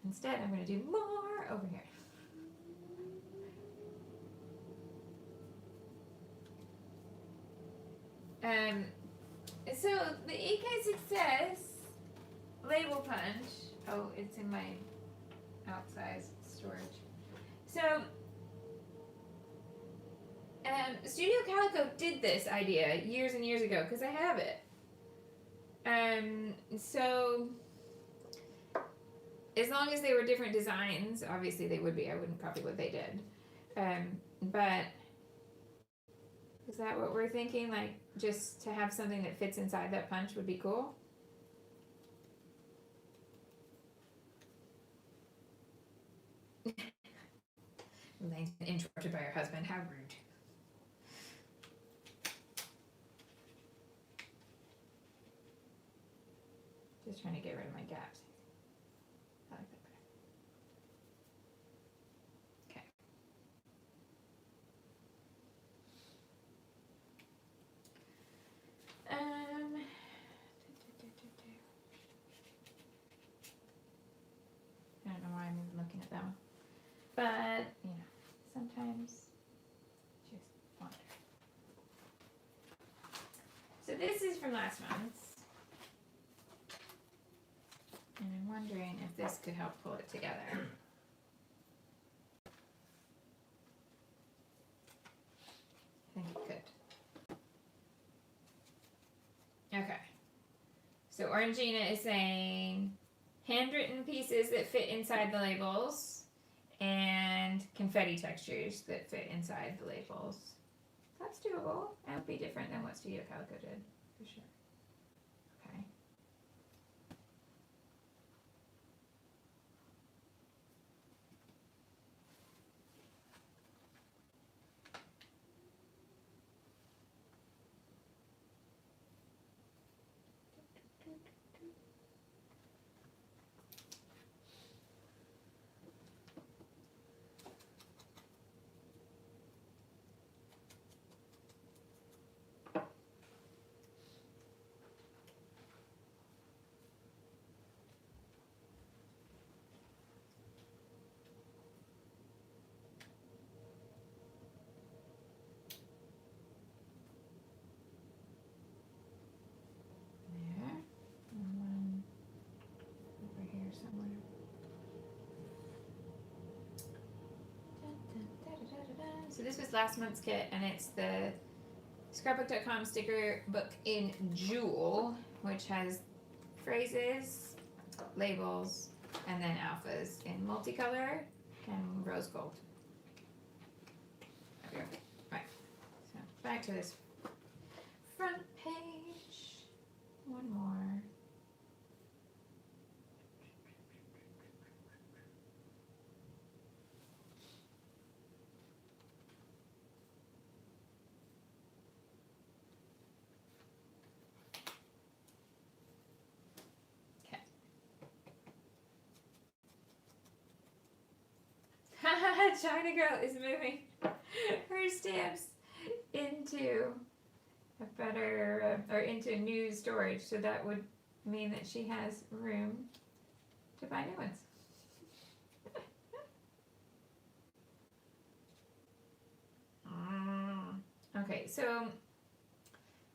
Instead, I'm going to do more over here. So the EK Success label punch. Oh, it's in my outsized storage. So, Studio Calico did this idea years and years ago because I have it. So as long as they were different designs, obviously they would be. I wouldn't copy what they did. But is that what we're thinking? Like, just to have something that fits inside that punch would be cool? Elaine's been interrupted by her husband. How rude. Just trying to get rid of my gaps. I like that better. Okay. I don't know why I'm even looking at that one. But, you know, sometimes just wander. So this is from last month. And I'm wondering if this could help pull it together. I think it could. Okay. So Orangina is saying handwritten pieces that fit inside the labels and confetti textures that fit inside the labels. That's doable. That would be different than what Studio Calico did, for sure. Okay. So this was last month's kit, and it's the Scrapbook.com sticker book in Jewel, which has phrases, labels, and then alphas in multicolor and rose gold. There we go. Right. So back to this front page. One more. China Girl is moving her stamps into a better, or into new storage, so that would mean that she has room to buy new ones. Okay, so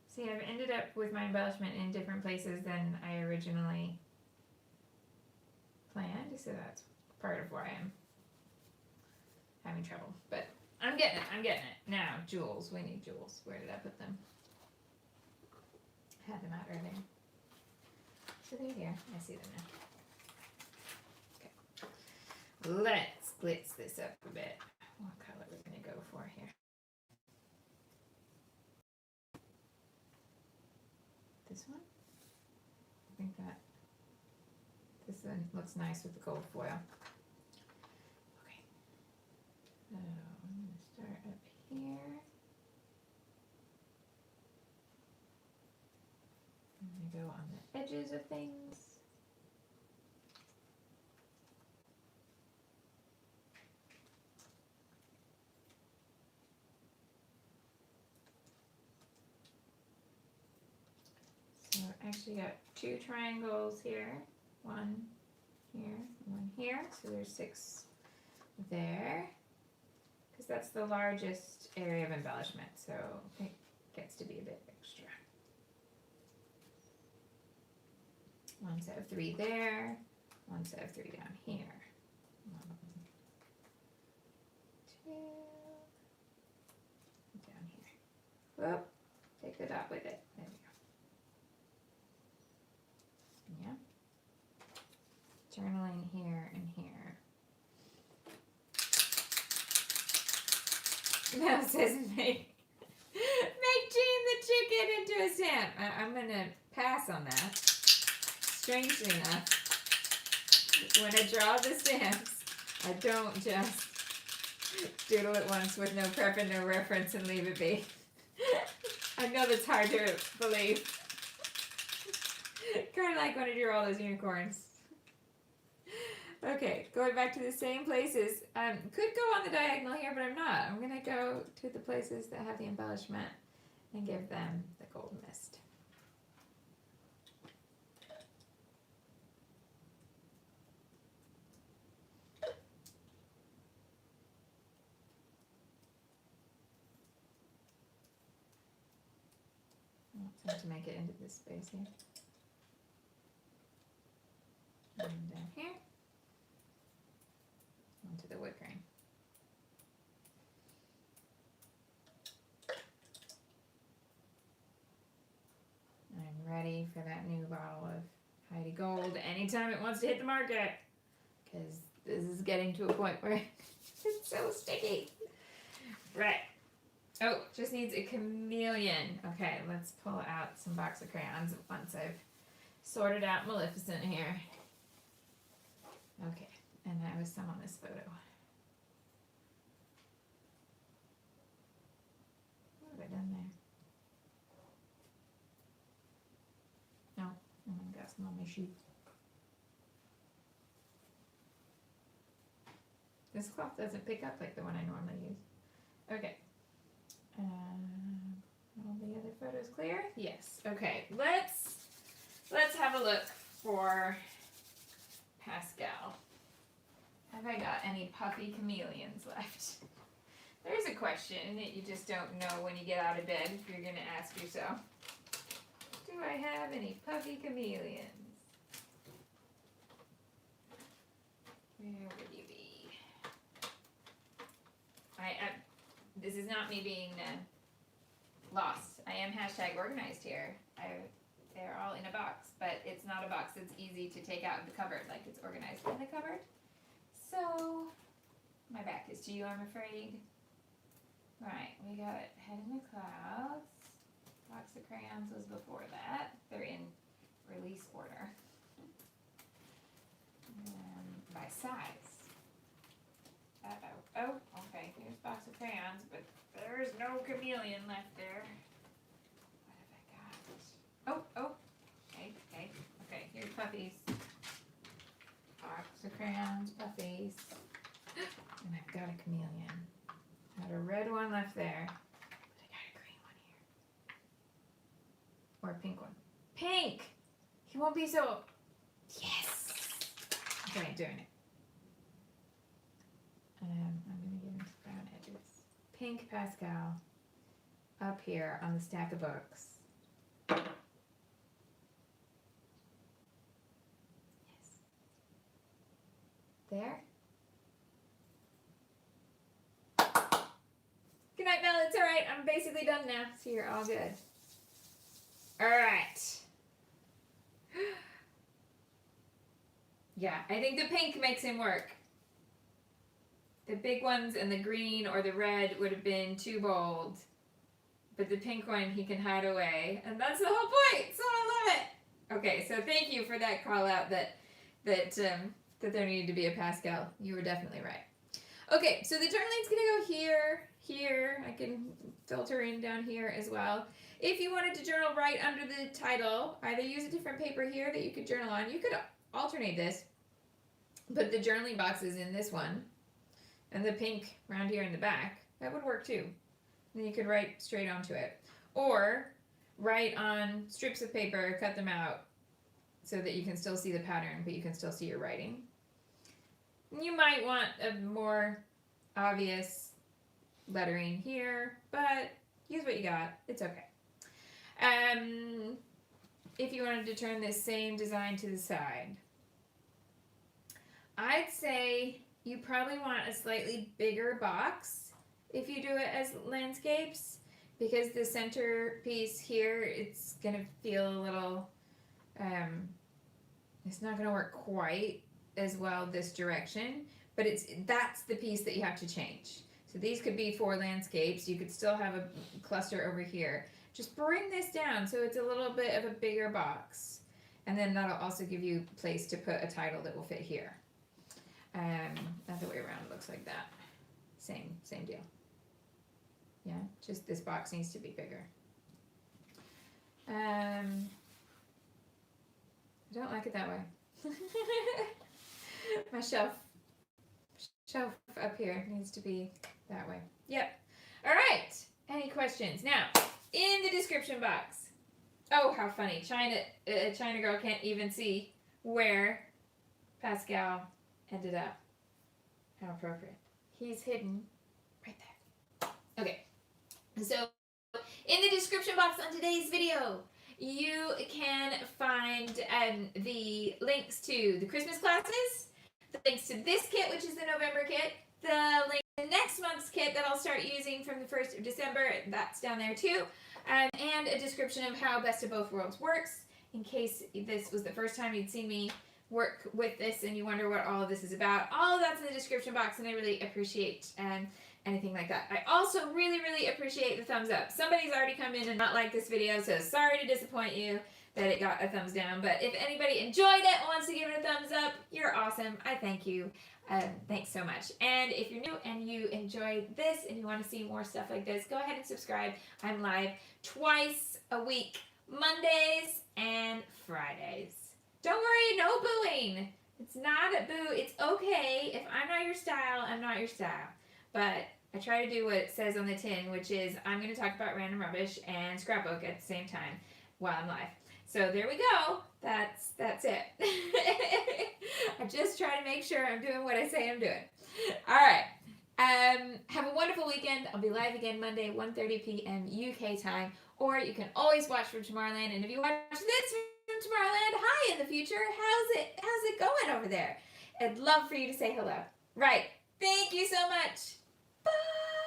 see, I've ended up with my embellishment in different places than I originally planned, so that's part of why I'm having trouble, but I'm getting it. Now, jewels, we need jewels. Where did I put them? Had them out earlier. So they're here, I see them now. Okay, let's glitz this up a bit. What color we're gonna go for here? This one? I think that this one looks nice with the gold foil. So I'm going to start up here. I'm going to go on the edges of things. So I actually got 2 triangles here. One here, one here. So there's 6 there. Because that's the largest area of embellishment, so it gets to be a bit extra. One set of 3 there, one set of 3 down here. 1, 2, down here. Whoop, take the dot with it. There we go. Yeah. Journaling here and here. No, says make Jean the chicken into a stamp. I'm gonna pass on that. Strangely enough, when I draw the stamps, I don't just doodle it once with no prep and no reference and leave it be. I know that's hard to believe. Kind of like when I drew all those unicorns. Okay, going back to the same places. Could go on the diagonal here, but I'm not. I'm going to go to the places that have the embellishment and give them the gold mist. I want to make it into this space here. And down here. Onto the wood grain. I'm ready for that new bottle of Heidi Gold anytime it wants to hit the market, because this is getting to a point where it's so sticky. Right. Oh, just needs a chameleon. Okay, let's pull out some box of crayons once I've sorted out Maleficent here. Okay, and there was some on this photo. What have I done there? No, I got some on my sheet. This cloth doesn't pick up like the one I normally use. Okay. All the other photos clear? Yes. Okay, let's have a look for Pascal. Have I got any puffy chameleons left? There's a question that you just don't know when you get out of bed if you're going to ask yourself. Do I have any puffy chameleons? Where would you be? This is not me being lost. I am hashtag organized here. They're all in a box, but it's not a box that's easy to take out of the cupboard like it's organized in the cupboard. So, my back is to you, I'm afraid. Right, we got Head in the Clouds. Box of crayons was before that. They're in release order. By size. Uh-oh. Oh, okay. Here's a box of crayons, but there's no chameleon left there. What have I got? Oh. Okay, here's puppies. Box of crayons, puppies. And I've got a chameleon. Got a red one left there. But I got a green one here. Or a pink one. Pink! He won't be so... Yes! Okay, doing it. I'm going to get into brown edges. Pink Pascal up here on the stack of books. Yes. There. Good night, Mel. It's all right. I'm basically done now, so you're all good. All right. Yeah, I think the pink makes him work. The big ones and the green or the red would have been too bold. But the pink one he can hide away. And that's the whole point. So I love it. Okay, so thank you for that call out that there needed to be a Pascal. You were definitely right. Okay, so the journaling's gonna go here. I can filter in down here as well. If you wanted to journal right under the title, either use a different paper here that you could journal on. You could alternate this. Put the journaling boxes in this one. And the pink around here in the back. That would work too. And then you could write straight onto it. Or write on strips of paper, cut them out so that you can still see the pattern, but you can still see your writing. You might want a more obvious lettering here, but use what you got. It's okay. If you wanted to turn this same design to the side, I'd say you probably want a slightly bigger box if you do it as landscapes, because the center piece here, it's going to feel a little, it's not going to work quite as well this direction, but that's the piece that you have to change. So these could be 4 landscapes. You could still have a cluster over here. Just bring this down so it's a little bit of a bigger box. And then that'll also give you a place to put a title that will fit here. Not the way around, it looks like that. Same deal. Yeah, just this box needs to be bigger. I don't like it that way. My shelf up here needs to be that way. Yep. All right. Any questions? Now, in the description box. Oh, how funny. China girl can't even see where Pascal ended up. How appropriate. He's hidden right there. Okay. So, in the description box on today's video, you can find the links to the Christmas classes, the links to this kit, which is the November kit, the link to next month's kit that I'll start using from the 1st of December, that's down there too, and a description of how Best of Both Worlds works, in case this was the first time you'd seen me work with this and you wonder what all of this is about. All of that's in the description box, and I really appreciate anything like that. I also really appreciate the thumbs up. Somebody's already come in and not liked this video, so sorry to disappoint you that it got a thumbs down, but if anybody enjoyed it and wants to give it a thumbs up, you're awesome. I thank you. Thanks so much. And if you're new and you enjoyed this and you want to see more stuff like this, go ahead and subscribe. I'm live twice a week, Mondays and Fridays. Don't worry, no booing. It's not a boo. It's okay. If I'm not your style, I'm not your style. But I try to do what it says on the tin, which is I'm going to talk about random rubbish and scrapbook at the same time while I'm live. So there we go. That's it. I just try to make sure I'm doing what I say I'm doing. All right. Have a wonderful weekend. I'll be live again Monday, 1:30 p.m. UK time. Or you can always watch from Tomorrowland. And if you watch this from Tomorrowland, hi in the future. How's it going over there? I'd love for you to say hello. Right. Thank you so much. Bye.